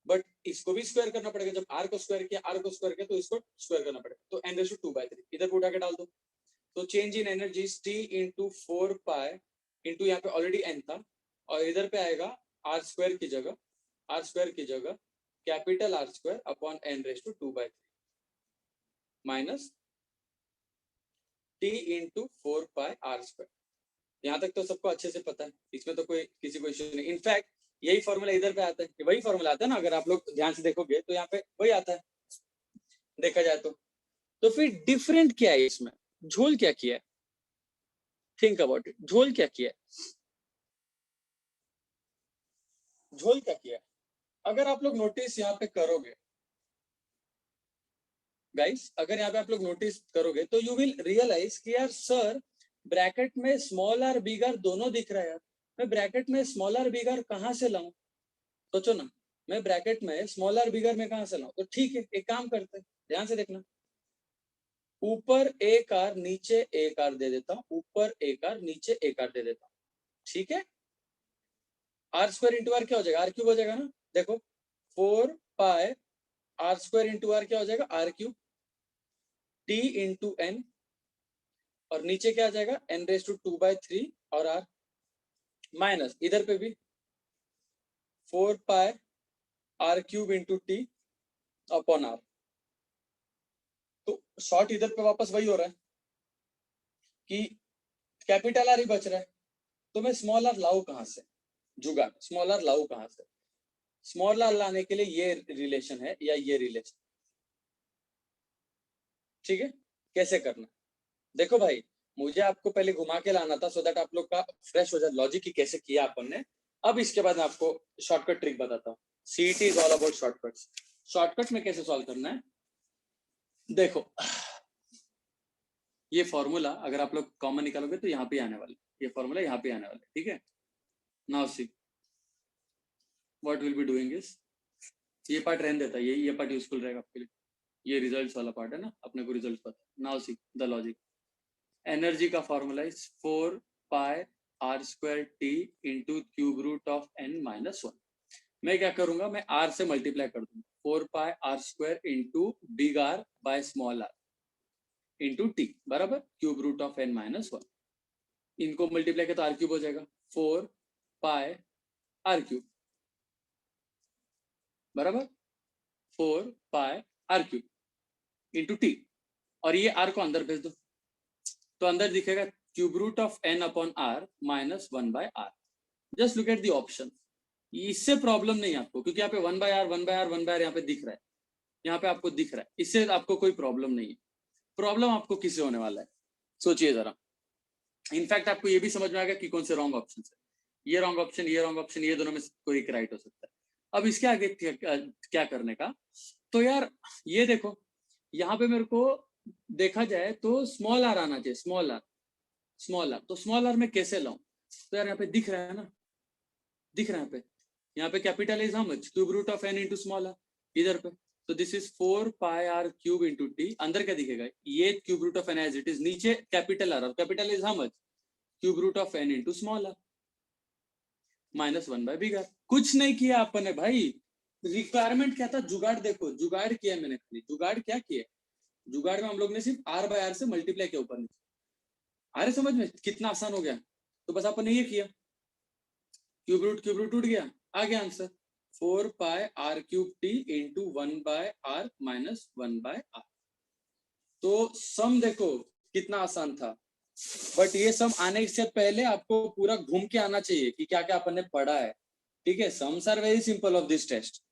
बट इसको भी स्क्वायर करना पड़ेगा, जब r को स्क्वायर किया, r को स्क्वायर किया, तो इसको स्क्वायर करना पड़ेगा, तो n रेशो 2/3 इधर को उठा के डाल दो, तो change in energy t into 4 pi into यहाँ पे ऑलरेडी n था, और इधर पे आएगा r स्क्वायर की जगह capital R square upon n ratio 2/3 minus t into 4 pi r square, यहाँ तक तो सबको अच्छे से पता है, इसमें तो कोई किसी को इश्यू नहीं, इनफैक्ट यही फॉर्मूला इधर पे आता है, कि वही फॉर्मूला आता है ना, अगर आप लोग ध्यान से देखोगे तो यहाँ पे वही आता है, देखा जाए तो फिर डिफरेंट क्या है इसमें, झोल क्या किया है, थिंक अबाउट इट, झोल क्या किया है, झोल क्या किया है, अगर आप लोग नोटिस यहाँ पे करोगे गाइस, अगर यहाँ पे आप लोग नोटिस करोगे तो यू विल रियलाइज कि यार सर ब्रैकेट में स्मॉल आर बिग आर दोनों दिख रहा है यार, मैं ब्रैकेट में स्मॉल आर बिग आर कहाँ से लाऊं, सोचो ना, मैं ब्रैकेट में स्मॉल आर बिग आर में कहाँ से लाऊं, तो ठीक है एक काम करते हैं, ध्यान से देखना, ऊपर एक आर नीचे एक आर दे देता हूँ, ऊपर एक आर नीचे एक आर दे देता हूँ, ठीक है, आर स्क्वायर इंटू आर क्या हो जाएगा, आर क्यूब हो जाएगा ना। देखो 4 pi are square into R क्या हो जाएगा, R cube T into N, और नीचे क्या आ जाएगा एन रेस टू 2/3 और आर, माइनस इधर पे भी 4 pi are cube into t upon r. तो शॉर्ट इधर पे वापस वही हो रहा है कि कैपिटल आर ही बच रहा है, तो मैं स्मॉल आर लाऊ कहां से, जुगाड़ स्मॉल आर लाऊ कहां से। स्मॉल आर लाने के लिए ये रिलेशन है या ये रिलेशन, ठीक है। कैसे करना, देखो भाई मुझे आपको पहले घुमा के लाना था सो दैट आप लोग का फ्रेश हो जाए लॉजिक की कैसे किया अपन ने। अब इसके बाद मैं आपको शॉर्टकट ट्रिक बताता हूँ। CET is all about shortcuts. Shortcut में कैसे सॉल्व करना है, देखो ये फॉर्मूला अगर आप लोग कॉमन निकालोगे तो यहाँ पे आने वाले, ये फॉर्मूला यहाँ पे आने वाले, ठीक है। Now see what will be doing is, ये पार्ट रहने देता है, ये पार्ट यूजफुल रहेगा आपके लिए, ये रिजल्ट्स वाला पार्ट है ना, अपने को रिजल्ट्स पता है। Now see the logic, energy का formula is 4 pi are square t into cube root of n minus 1। मैं क्या करूंगा, मैं आर से मल्टीप्लाई कर दूंगा, 4 pi are square into big r by small r into t बराबर cube root of n minus 1। इनको मल्टीप्लाई किया तो आर क्यूब हो जाएगा, 4 पाई आर क्यूब बराबर 4 pi are cube into T, और ये आर को अंदर भेज दो तो अंदर दिखेगा cube root of N upon R minus 1 by R. Just look at the option, इससे प्रॉब्लम नहीं आपको क्योंकि यहाँ पे 1 by R 1 by R 1 by R यहाँ पे दिख रहा है, यहाँ पे आपको दिख रहा है, इससे आपको कोई प्रॉब्लम नहीं है। प्रॉब्लम आपको किससे होने वाला है, सोचिए जरा। इनफैक्ट आपको ये भी समझ में आएगा कि कौन से रॉन्ग ऑप्शन है, ये रॉन्ग ऑप्शन, ये रॉन्ग ऑप्शन, ये दोनों में कोई एक राइट हो सकता है। अब इसके आगे क्या करने का, तो यार ये देखो यहाँ पे मेरे को देखा जाए तो स्मॉल आर आना चाहिए, स्मॉल आर, स्मॉल आर, तो स्मॉल आर में कैसे लाऊं, तो यार यहाँ पे दिख रहा है ना, दिख रहा है यहाँ पे capital is how much, cube root of N into small R इधर पे, तो this is 4 pi are cube into T, अंदर क्या दिखेगा, ये cube root of N as it is, नीचे कैपिटल आर, और capital is how much, cube root of N into small R minus 1 by big R. कुछ नहीं किया अपन ने भाई, रिक्वायरमेंट क्या था, जुगाड़, देखो जुगाड़ किया मैंने, खाली जुगाड़ क्या किया, जुगाड़ में हम लोग ने सिर्फ आर बाय आर से मल्टीप्लाई किया ऊपर नीचे, आ रहे समझ में कितना आसान हो गया। तो बस अपन ने ये किया, क्यूब रूट उठ गया, आ गया answer 4 pi are cube T into 1 by R minus 1 by R. तो सम देखो कितना आसान था, बट ये सम आने से पहले आपको पूरा घूम के आना चाहिए कि क्या क्या अपन ने पढ़ा है, ठीक है। Sums are very simple of this test,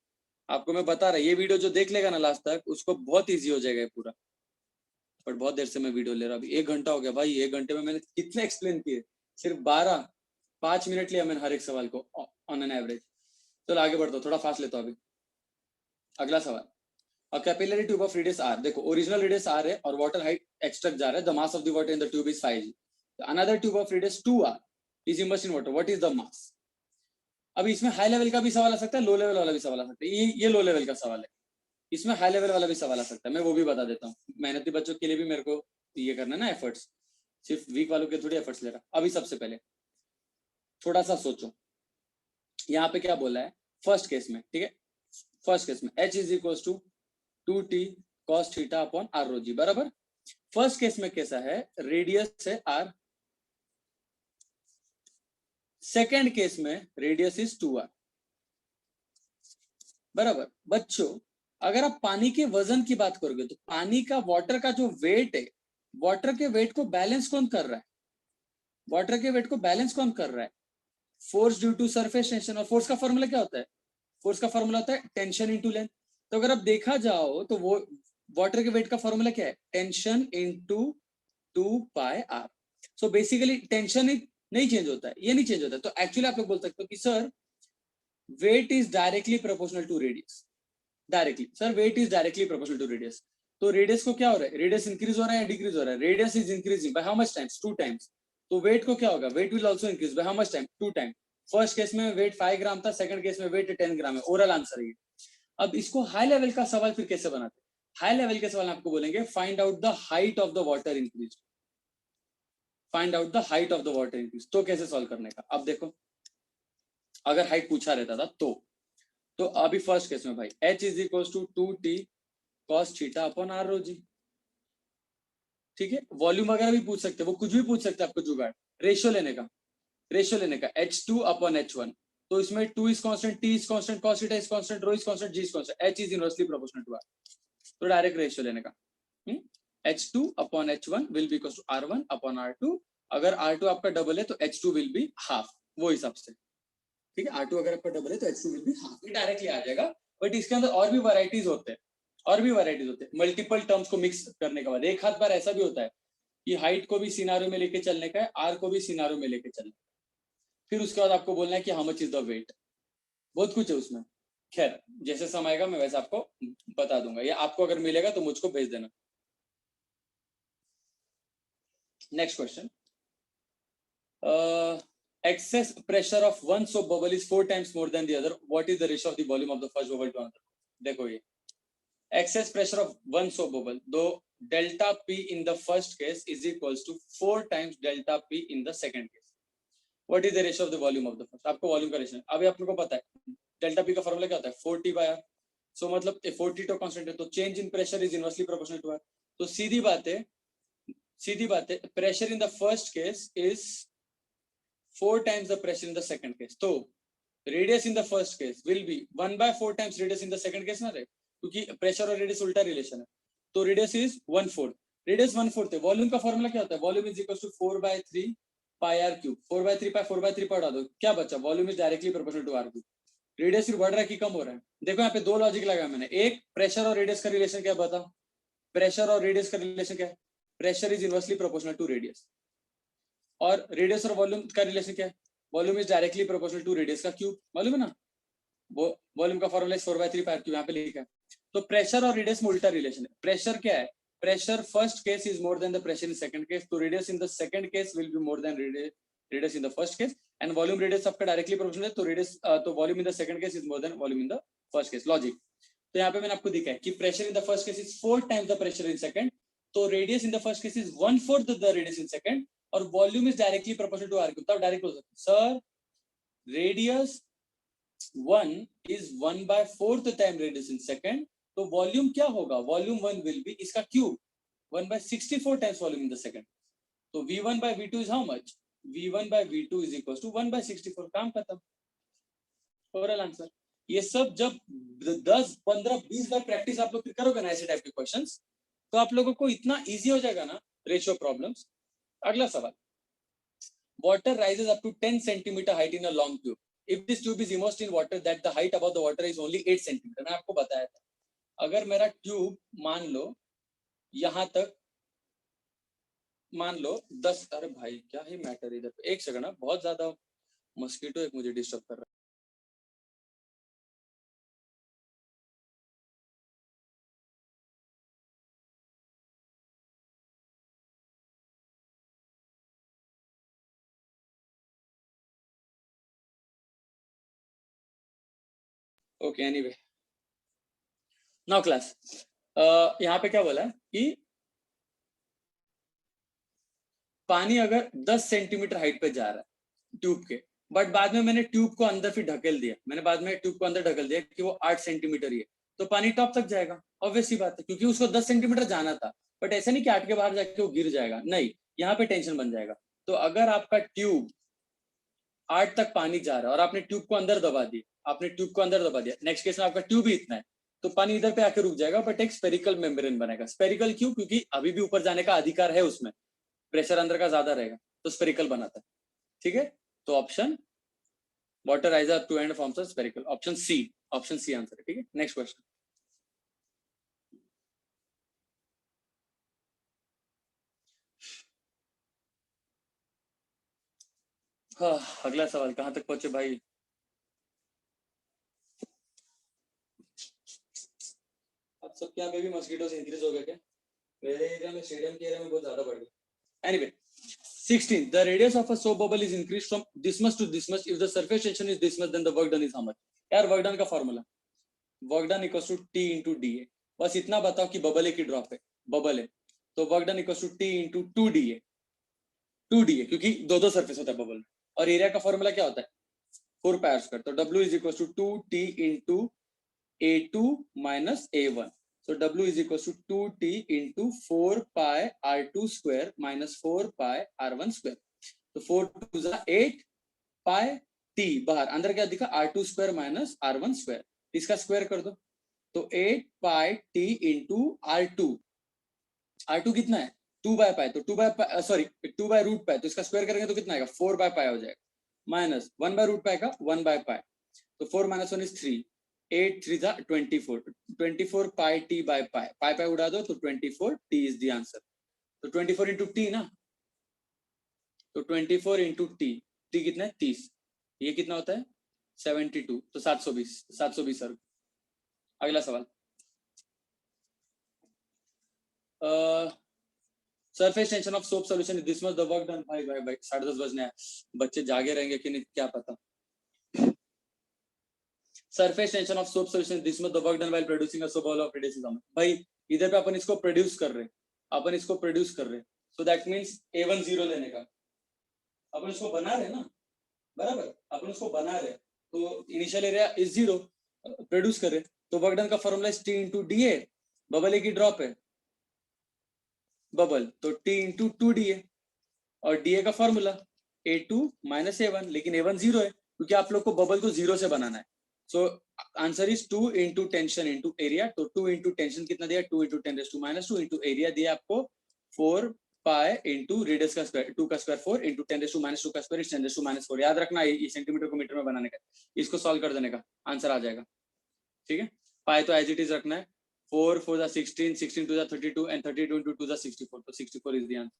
आपको मैं बता रहा, ये वीडियो जो देख लेगा ना लास्ट तक उसको बहुत इजी हो जाएगा पूरा। बट बहुत देर से मैं वीडियो ले रहा, अभी 1 घंटा हो गया भाई, 1 घंटे में मैंने कितने एक्सप्लेन किए, सिर्फ 5 मिनट लिया मैंने हर एक सवाल को ऑन एन एवरेज। चलो आगे बढ़ता हूँ, थोड़ा फास्ट लेता हूँ अभी। अगला सवाल, a capillary tube of radius R, देखो ओरिजिनल रेडियस आर है और वाटर हाइट एक्सट्रैक्ट जा रहा है, the mass of the water in the tube is 5g, another tube of radius 2r is immersed in water, what is the mass. अब इसमें high level का भी सवाल आ सकता है, लो लेवल वाला भी सवाल आ सकता है, ये लो लेवल का सवाल है, इसमें हाई लेवल वाला भी सवाल आ सकता है, मैं वो भी बता देता हूँ, मेहनती बच्चों के लिए भी मेरे को ये करना है ना एफर्ट्स, सिर्फ वीक वालों के थोड़ी एफर्ट्स ले रहा। अभी सबसे पहले थोड़ा सा सोचो, यहाँ पे क्या बोला है फर्स्ट केस में, ठीक है, फर्स्ट केस में h is equal to 2t cos theta upon r rho G बराबर। फर्स्ट केस में कैसा है, रेडियस है r, सेकेंड केस में रेडियस इज 2r बराबर। बच्चों अगर आप पानी के वजन की बात करोगे तो पानी का, वाटर का जो वेट है, वाटर के वेट को बैलेंस कौन कर रहा है, वाटर के वेट को बैलेंस कौन कर रहा है, force due to surface tension, और फोर्स का फॉर्मूला क्या होता है, फोर्स का फॉर्मूला होता है टेंशन इनटू लेंथ। तो अगर आप देखा जाओ तो वो वाटर के वेट का फॉर्मूला क्या है, tension into 2 pi R. So basically tension नहीं चेंज होता है, ये नहीं चेंज होता है, तो एक्चुअली आप लोग बोल सकते हो कि sir weight is directly proportional to radius, directly sir weight is directly proportional to radius. तो रेडियस को क्या हो रहा है, रेडियस इंक्रीज हो रहा है या डिक्रीज हो रहा है, radius is increasing by how much times, 2 times. तो वेट को क्या होगा, weight will also increase by how much time, 2 time. First case में वेट 5 ग्राम था, सेकंड केस में वेट 10 ग्राम है, ओरल आंसर है। अब इसको हाई लेवल का सवाल फिर कैसे बनाते हैं, हाई लेवल के सवाल आपको बोलेंगे find out the height of the water increase, find out the height of the water increase. तो कैसे सॉल्व करने का, अब देखो अगर हाइट पूछा रहता था तो अभी फर्स्ट केस में भाई h is equal to 2t cos theta upon r rho G, ठीक है। वॉल्यूम वगैरह भी पूछ सकते, वो कुछ भी पूछ सकते आपको जुगाड़। रेशियो लेने का h2 अपॉन h1, तो इसमें 2 is constant, t is constant, cos theta is constant, rho is constant, g is constant, h is inversely proportional to r, तो डायरेक्ट रेशियो लेने का। h2 upon h1 will be equal to r1 upon r2, अगर r2 आपका double है तो h2 will be half, वो हिसाब से, ठीक है। R2 अगर आपका डबल है तो h2 विल बी हाफ, ये डायरेक्टली आ जाएगा। बट इसके अंदर और भी वैरायटीज होते हैं, मल्टीपल टर्म्स को मिक्स करने के बाद। एक हाथ बार ऐसा भी होता है कि हाइट को भी सिनारियो में लेके चलने का है, आर को भी सिनारियो में लेके चलने का, फिर उसके बाद आपको बोलना है कि how much is the weight, बहुत कुछ है उसमें। खैर जैसे समय आएगा मैं वैसे आपको बता दूंगा, या आपको अगर मिलेगा तो मुझको भेज देना। Next question, excess pressure of one soap bubble is 4 times more than the other. What is the ratio of the volume of the first bubble to another? देखो ये excess pressure of one soap bubble, though delta P in the first case is equals to 4 times delta P in the second case. What is the ratio of the volume of the first? आपको volume का ratio अभी आप लोगों को पता है, delta P का formula क्या होता है 4t by r, सो मतलब 40 तो कांस्टेंट है, तो change in pressure is inversely proportional to r, तो सीधी बात है pressure in the first case is 4 times the pressure in the second case, तो radius in the first case will be 1/4 times radius in the second case ना रे, क्योंकि pressure और radius उल्टा रिलेशन है, तो रेडियस इज 1/4, रेडियस 1/4 है। Volume का फॉर्मूला क्या होता है, volume is equal to 4/3 pi r cube, 4/3 pi 4/3 पढ़ा दो, क्या बचा, volume is directly proportional to r cube. Radius फिर बढ़ रहा है कि कम हो रहा है, देखो यहाँ पे दो लॉजिक लगाया मैंने, एक प्रेशर और रेडियस का रिलेशन क्या बता, प्रेशर और रेडियस का रिलेशन क्या है, pressure is inversely proportional to radius, और रेडियस और वॉल्यूम का रिलेशन क्या है, volume is directly proportional to radius का क्यूब, मालूम है ना, वो वॉल्यूम का फॉर्मूला इज 4/3 पाई क्यूब, यहाँ पे लिखा है। तो प्रेशर और रेडियस में उल्टा रिलेशन है, प्रेशर क्या है, pressure first case is more than the pressure in second case, तो radius in the second case will be more than radius in the first case, and volume radius आपका directly proportional है, तो radius तो volume in the second case is more than volume in the first case, logic. तो यहाँ पे मैंने आपको दिखा है कि pressure in the first case is 4 times the pressure in second, तो radius in the first case is 1/4 the radius in second, और volume is directly proportional to r cube, तब डायरेक्ट हो सकता है sir radius 1 is 1/4 time radius in second, तो volume क्या होगा, volume 1 will be इसका cube 1/64 times volume in the second, तो v1 by v2 is how much, v1 by v2 is equal to 1/64, काम खत्म, ओवरऑल आंसर। ये सब जब 10 15 20 बार प्रैक्टिस आप लोग करोगे ना ऐसे टाइप के क्वेश्चंस, तो आप लोगों को इतना इजी हो जाएगा ना रेशियो प्रॉब्लम्स। अगला सवाल, water rises up to 10 centimeter height in a long tube. If this tube is immersed in water, that the height above the water is only 8 centimeter. मैं आपको बताया था, अगर मेरा ट्यूब मान लो यहाँ तक, मान लो 10, अरे भाई क्या ही मैटर इधर, एक सेकंड ना, बहुत ज्यादा मस्कीटो एक मुझे डिस्टर्ब कर रहा है। ओके एनीवे, नाउ क्लास, यहाँ पे क्या बोला है कि पानी अगर 10 सेंटीमीटर हाइट पे जा रहा है ट्यूब के, बट बाद में मैंने ट्यूब को अंदर फिर ढकेल दिया, मैंने बाद में ट्यूब को अंदर ढकेल दिया कि वो 8 सेंटीमीटर ही है, तो पानी टॉप तक जाएगा, ऑब्वियस सी बात है, क्योंकि उसको 10 सेंटीमीटर जाना था, बट ऐसा नहीं कि 8 के बाहर जाके वो गिर जाएगा, नहीं, यहाँ पे टेंशन बन जाएगा। तो अगर आपका ट्यूब 8 तक पानी जा रहा है और आपने ट्यूब को अंदर दबा दिया, नेक्स्ट केस में आपका ट्यूब ही इतना है, तो पानी इधर पे आके रुक जाएगा, बट एक स्पेरिकल मेम्ब्रेन बनेगा। स्पेरिकल क्यों, क्योंकि अभी भी ऊपर जाने का अधिकार है उसमें, प्रेशर अंदर का ज्यादा रहेगा, तो स्पेरिकल बनाता है, ठीक है। तो option water rise up to and forms a spherical, option C answer है, ठीक है। नेक्स्ट क्वेश्चन, हाँ, अगला सवाल कहां तक पहुंचे भाई, अब सबके यहाँ पे भी मस्कीटो से इंक्रीज हो गया क्या, मेरे एरिया में, स्टेडियम के एरिया में बहुत ज्यादा बढ़ गया। Anyway 16, the radius of a soap bubble is increased from this much to this much if the surface tension is this much, then the work done is how much। यार work done का formula, work done equals to T into D A, बस इतना बताओ कि bubble है कि drop है, bubble है, तो work done equals to T into 2 D A, क्योंकि दो सरफेस होता है बबल, और एरिया का फॉर्मूला क्या होता है 4 पाई आर स्क्वायर, तो W is equal to 2t into A2 minus A1. So W is equals to 2t into 4 pi R2 square minus 4 pi R1 square. तो 4 2 जा 8 pi t बाहर, अंदर क्या दिखा R2 square minus R1 square, इसका square कर दो तो 8 pi t into R2. R2 कितना है 2 by pi, तो 2 by sorry 2 by root pi, तो इसका स्क्वायर करेंगे तो कितना आएगा 4 by pi हो जाएगा माइनस 1 by root pi का 1 by pi, तो 4 minus 1 is 3, 8 3 जा 24, 24 pi t by pi, pi pi उड़ा दो तो 24 t is the answer. तो 24 into t ना, तो 24 into t, t कितना है 30, ये कितना होता है 72, तो 720 सर. अगला सवाल, surface tension of soap solution is this much the work done. भाई 10:30 बजने हैं, बच्चे जागे रहेंगे कि नहीं क्या पता. Surface tension of soap solution is this much the work done while producing a soap bubble of radius is. भाई इधर पे अपन इसको प्रोड्यूस कर रहे हैं, सो दैट मींस A1 0 लेने का, अपन इसको बना रहे हैं ना, बराबर अपन उसको बना रहे हैं, तो इनिशियल एरिया इज 0, प्रोड्यूस कर रहे हैं, तो वर्क डन का formula is T into DA, bubble एक ही ड्रॉप है बबल, तो T into 2DA, और DA का फॉर्मूला A2 minus A1, लेकिन A1 0 है क्योंकि आप लोग को बबल को 0 से बनाना है. So answer is 2 into tension into area, तो 2 into टेंशन कितना दिया 2 into 10 raised to minus 2 into area दिया आपको 4 पाई into रेडियस का स्क्वायर 2 का square 4 into 10 raised to minus 2 का स्क्वायर 10 raised to minus 4. याद रखना ये सेंटीमीटर को मीटर में बनाने का, इसको सॉल्व कर देने का आंसर आ जाएगा. ठीक है, पाई तो एज इट इज रखना है, 4 4 जा 16, 16 2 जा 32 and 32 into 2 जा 64, तो 64 is the answer.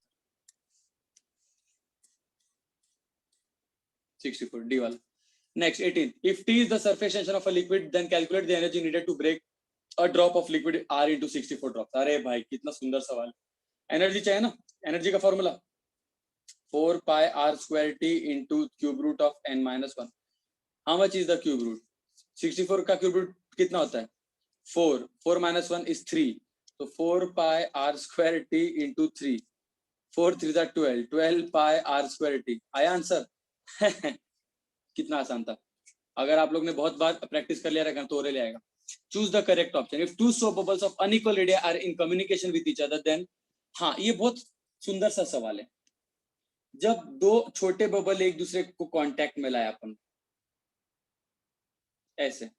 64 D वाला. Next 18, if T is the surface tension of a liquid, then calculate the energy needed to break a drop of liquid R into 64 drops. अरे भाई कितना सुंदर सवाल. एनर्जी चाहिए ना, एनर्जी का formula 4 pi R square T into cube root of n minus 1. How much is the cube root? 64 का cube root कितना होता है 4, 4 minus 1 is 3, तो 4 pi R square T into 3, 4 3 जा 12, 12 pi R square T. आया answer. कितना आसान था, अगर आप लोग ने बहुत बार प्रैक्टिस कर लिया रहेगा तो ले आएगा. Choose the correct option. If two soap bubbles of unequal radii R in communication with each other then. हाँ ये बहुत सुंदर सा सवाल है. जब दो छोटे बबल एक दूसरे को कांटेक्ट में लाए अपन, ऐसे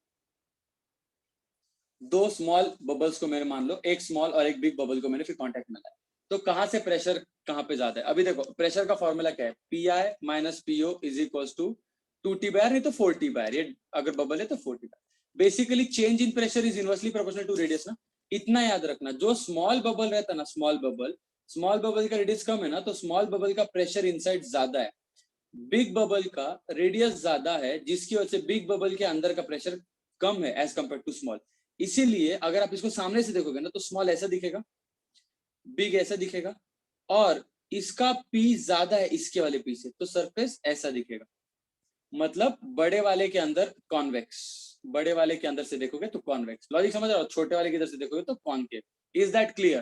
दो स्मॉल बबल्स को मैंने मान लो, एक स्मॉल और एक बिग बबल को मैंने फिर कांटेक्ट में लाया, तो कहां से प्रेशर कहां पे ज्यादा है. अभी देखो प्रेशर का फॉर्मूला क्या है, PI minus PO is equals to 2T by R, नहीं तो 4T बाय आर. ये अगर बबल है तो 4T by. Basically change in pressure is inversely proportional to radius ना. इतना याद रखना, जो स्मॉल बबल रहता ना, स्मॉल बबल का रेडियस कम है ना, तो स्मॉल बबल का प्रेशर इनसाइड ज्यादा है. बिग बबल का रेडियस ज्यादा है, जिसकी वजह से बिग बबल के अंदर का प्रेशर कम है एज कंपेयर टू स्मॉल. इसीलिए अगर आप इसको सामने से देखोगे ना, तो स्मॉल ऐसा दिखेगा, बिग ऐसा दिखेगा, और इसका P ज्यादा है इसके वाले P से, तो सरफेस ऐसा दिखेगा. मतलब बड़े वाले के अंदर कॉन्वेक्स, बड़े वाले के अंदर से देखोगे तो कॉन्वेक्स. लॉजिक समझ रहे हो, छोटे वाले के इधर से देखोगे तो कॉनकेव. Is that clear?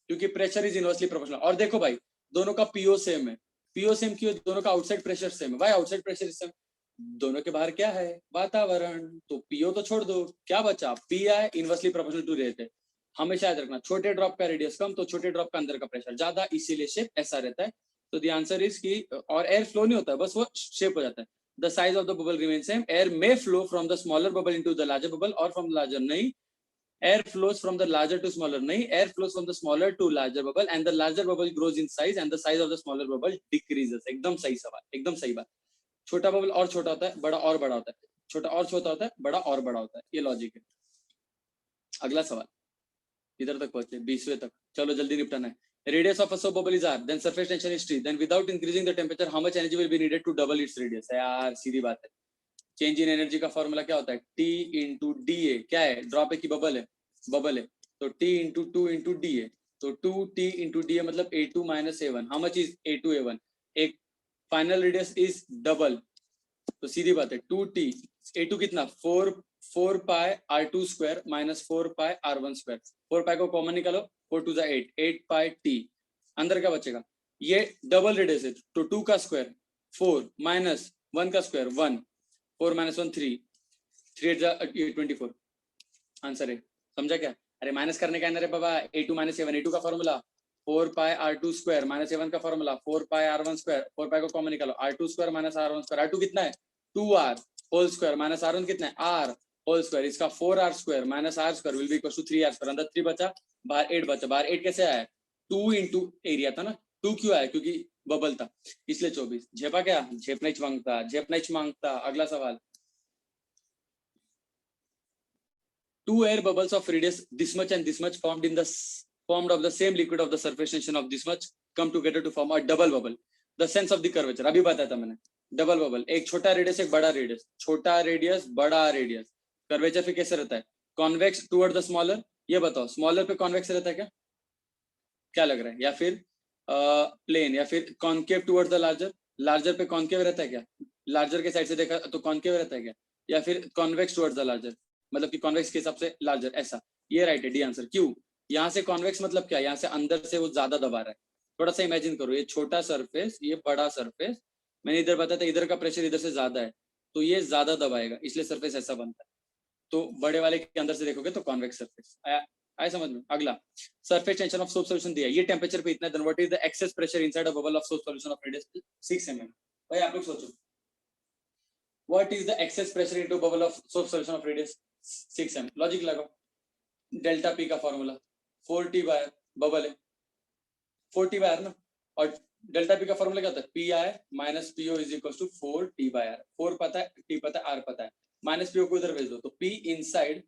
क्योंकि प्रेशर इज इनवर्सली प्रोपोर्शनल. और देखो भाई दोनों का PO सेम है. PO सेम क्यों? दोनों का आउटसाइड प्रेशर सेम है. भाई आउटसाइड प्रेशर सेम, दोनों के बाहर क्या है, वातावरण. तो PO तो छोड़ दो, क्या बचा, PI inversely proportional to rate है. हमेशा याद रखना, छोटे ड्रॉप का रेडियस कम तो छोटे ड्रॉप का अंदर का प्रेशर ज्यादा, इसीलिए शेप ऐसा रहता है. तो द आंसर इज की, और एयर फ्लो नहीं होता है, बस वो शेप हो जाता है. The size of the bubble remains same. Air may flow from the smaller bubble into the larger bubble or from the larger. नहीं, air flows from the larger to smaller. नहीं, air flows from the smaller to larger bubble and the larger bubble grows in size and the size of the smaller bubble decreases. एकदम सही सवाल, एकदम सही बात. छोटा bubble और छोटा होता है, बड़ा और बड़ा होता है, छोटा और छोटा होता है, बड़ा और बड़ा होता है. ये लॉजिक है. अगला सवाल, इधर तक पहुंचे 20वें तक. चलो जल्दी निपटाना है. Radius of a soap bubble is R, then surface tension is T, then without increasing the temperature how much energy will be needed to double its radius? यार सीधी बात है. चेंज इन एनर्जी का फॉर्मूला क्या होता है, T into DA. क्या है, drop है कि बबल है, बबल है, तो T into 2 into DA. तो 2T into DA मतलब A2 minus A1. How much is A2 A1? एक फाइनल रेडियस इज डबल, तो सीधी बात है 2T. A2 कितना 4 pi R2 square minus 4 pi R1 square. 4 pi को कॉमन निकालो, 4 2 जा 8, 8 pi T. अंदर क्या बचेगा, ये डबल रेडियस है तो 2 का स्क्वायर 4 माइनस 1 का स्क्वायर 1, 4 - 1 3, 3 8 24 आंसर है। समझा क्या? अरे माइनस करने का है ना रे बाबा, a2 - 7, a2 का फॉर्मूला 4 पाई r2 स्क्वायर माइनस a1 का फॉर्मूला 4 पाई r1 स्क्वायर, 4 पाई को कॉमन निकालो, r2 square minus r1 square, r2 कितना है 2r whole square minus r1 कितना है r होल स्क्वायर, इसका 4r square minus r square will be equal to 3r square, अंदर 3 बचा, बाहर 8 बचा, बाहर 8 कैसे आया 2 इंटू एरिया था ना, 2 क्यों आया क्योंकि बबल था, इसलिए 24। झेपा क्या? झेप नहीं मांगता, झेप नहीं मांगता। अगला सवाल, two air bubbles of radius this much and this much formed of the same liquid of the surface tension of this much come together to form a double bubble. The sense of the curvature अभी बताया था मैंने, double bubble, एक छोटा radius एक बड़ा radius, छोटा radius बड़ा रेडियस, कर्वेचर फिर कैसे रहता है? Convex toward the smaller. ये बताओ स्मॉलर पे कॉन्वेक्स रहता है क्या? क्या लग रहा है? या फिर प्लेन, या फिर concave toward the larger, larger पे कॉन्केव रहता है क्या? लार्जर के साइड से देखा तो कॉन्केव रहता है क्या? या फिर कॉन्वेक्स टुवर्ड द लार्जर, मतलब कि कॉन्वेक्स के हिसाब से लार्जर, ऐसा। ये राइट है, डी आंसर। क्यों? यहाँ से कॉन्वेक्स मतलब क्या? यहाँ से अंदर से वो ज्यादा दबा रहा है। थोड़ा सा इमेजिन करो, ये छोटा सरफेस, ये बड़ा सरफेस, मैंने इधर बताया था इधर का प्रेशर इधर से ज्यादा है, तो ये ज्यादा दबाएगा, इसलिए सरफेस ऐसा बनता है। तो बड़े वाले के अंदर से देखोगे तो कॉन्वेक्स सरफेस आया समझ में? अगला, surface tension of soap solution दिया, ये टेंपरेचर पे इतना, then what is the excess pressure inside a bubble of soap solution of radius 6 mm। भाई आप लोग सोचो, what is the excess pressure into bubble of soap solution of radius 6 mm? Logic लगाओ, delta P का formula 4t by bubble है, 4t by r ना, और delta P का फॉर्मूला क्या होता है? P I minus PO is equal to 4t by r। 4 पता है, t पता है, r पता है, माइनस पीओ को इधर भेज दो, तो p इनसाइड,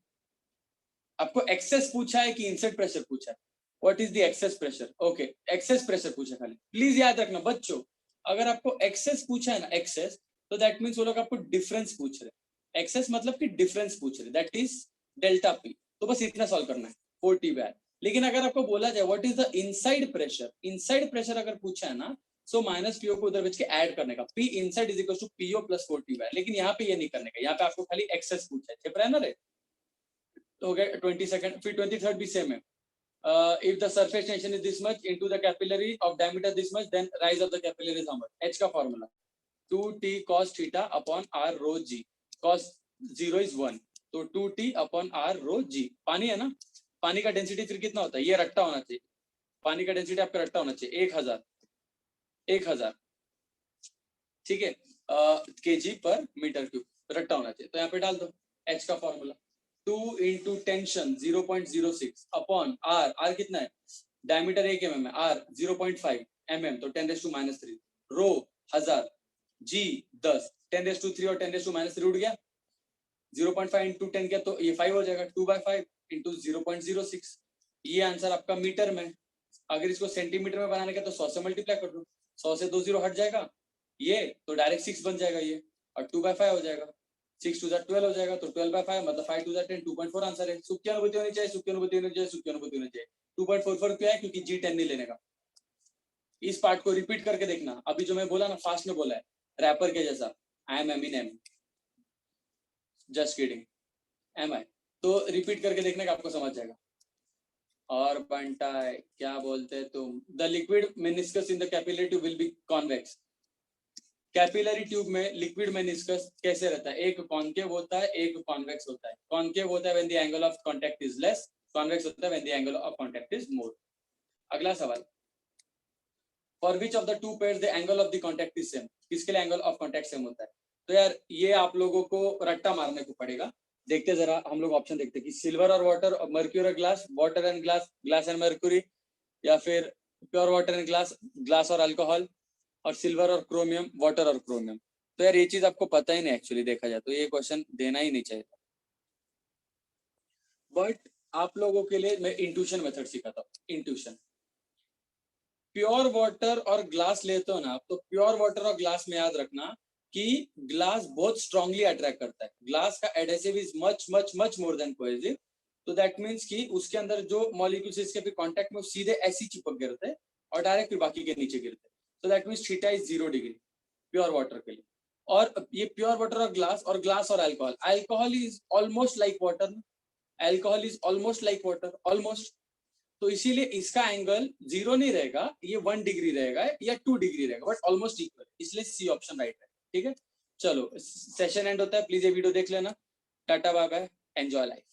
आपको एक्सेस पूछा है कि इनसाइड प्रेशर पूछा है? What is the excess pressure? Okay, excess pressure पूछा खाली, प्लीज याद रखना बच्चों, अगर आपको एक्सेस पूछा है ना, एक्सेस, तो दैट मींस वो लोग आपको डिफरेंस पूछ रहे हैं, एक्सेस मतलब कि डिफरेंस पूछ रहे हैं, दैट इज डेल्टा पी। तो बस इतना सॉल्व करना है, 4t बाय। लेकिन अगर आपको बोला जाए what is the inside pressure, inside pressure अगर पूछा है ना, सो माइनस पीओ को उधर भेज के ऐड करने का, P inside is equal to PO plus 4t by. लेकिन यहाँ पे ये नहीं करने का, यहाँ पे आपको खाली एक्सेस पूछा है, चेप रहा है ना रे? तो हो गया 22nd, फिर 23rd भी सेम है। If the surface tension is this much into the capillary of diameter this much, then rise of the capillary is how much? H का formula 2t cos theta upon r rho g, cos 0 is 1, तो 2t upon r rho g। पानी है ना, पानी का density फिर कितना होता है? ये रट्टा होना चाहिए, पानी का डेंसिटी आपका रट्टा होना चाहिए 1000, ठीक है, kg पर मीटर क्यूब, रट्टा होना चाहिए। तो यहाँ पे डाल दो H का formula 2 into tension 0.06 upon r, r कितना है? डायमीटर 1 mm है, r 0.5 mm, तो 10⁻³ रो 1000, g 10, 10⁻³ और 10⁻³ उड़ गया, 0.5 इंटू 10 किया तो ये 5 हो जाएगा, 2/5 इंटू 0.06। ये आंसर आपका मीटर में। अगर इसको सेंटीमीटर में बनाने का तो 100 से मल्टीप्लाई कर दो, 100 से 2 0 हट जाएगा, ये तो डायरेक्ट 6 बन जाएगा ये, और 2/5 हो जाएगा, 6 2 12 हो जाएगा, तो 12/5 मतलब 5 2 10, 2.4 आंसर है। सुख की अनुभूति होनी चाहिए, सुख की अनुभूति होनी चाहिए, सुख की अनुभूति होनी चाहिए। 2.44 क्या है? क्योंकि जी 10 नहीं लेने का। इस पार्ट को रिपीट करके देखना, अभी जो मैं बोला ना फास्ट में बोला है, रैपर के जैसा, I am Eminem, just kidding, am I, तो रिपीट करके देखने का आपको समझ जाएगा। और बंटा क्या बोलते हैं तुम? The liquid meniscus in the capillary tube will be convex. Capillary tube में लिक्विड मेनिस्कस कैसे रहता है? एक कॉन्केव होता है, एक कॉन्वेक्स होता है। कॉन्केव होता है when the angle of contact is less, convex होता है when the angle of contact is more. अगला सवाल, for which of the two pairs the angle of the contact is same? किसके लिए एंगल ऑफ कांटेक्ट सेम होता है? तो यार ये आप लोगों को रट्टा मारने को पड़ेगा। देखते जरा, हम लोग ऑप्शन देखते कि सिल्वर और वाटर, मर्क्यूरी और glass, water and glass, glass and mercury, या फिर pure water and glass, glass और अल्कोहल, और सिल्वर और क्रोमियम, वाटर और क्रोमियम। तो यार ये चीज आपको पता ही नहीं, एक्चुअली देखा जाए तो ये क्वेश्चन देना ही नहीं चाहिए था, बट आप लोगों के लिए मैं इंट्यूशन मेथड सिखाता हूँ। इंट्यूशन, प्योर वाटर और ग्लास लेते हो ना आप, तो प्योर वाटर और ग्लास में याद रखना कि ग्लास बहुत स्ट्रांगली अट्रैक्ट करता है, ग्लास का adhesive is much much much more than cohesive. तो दैट मीन्स कि उसके अंदर जो मॉलिक्यूल्स इसके फिर कांटेक्ट में सीधे ऐसी चिपक गिरते हैं और डायरेक्ट फिर बाकी के नीचे गिरते हैं। तो that means theta is 0 degree pure water के लिए। और ये प्योर वाटर और ग्लास और alcohol, alcohol is almost like water, alcohol is almost like water, almost. तो इसीलिए इसका एंगल 0 नहीं रहेगा, ये 1 डिग्री रहेगा या 2 डिग्री रहेगा, बट ऑलमोस्ट इक्वल, इसलिए सी ऑप्शन राइट है, ठीक है। चलो सेशन एंड होता है, प्लीज ये वीडियो देख लेना। Tata bye bye, enjoy life.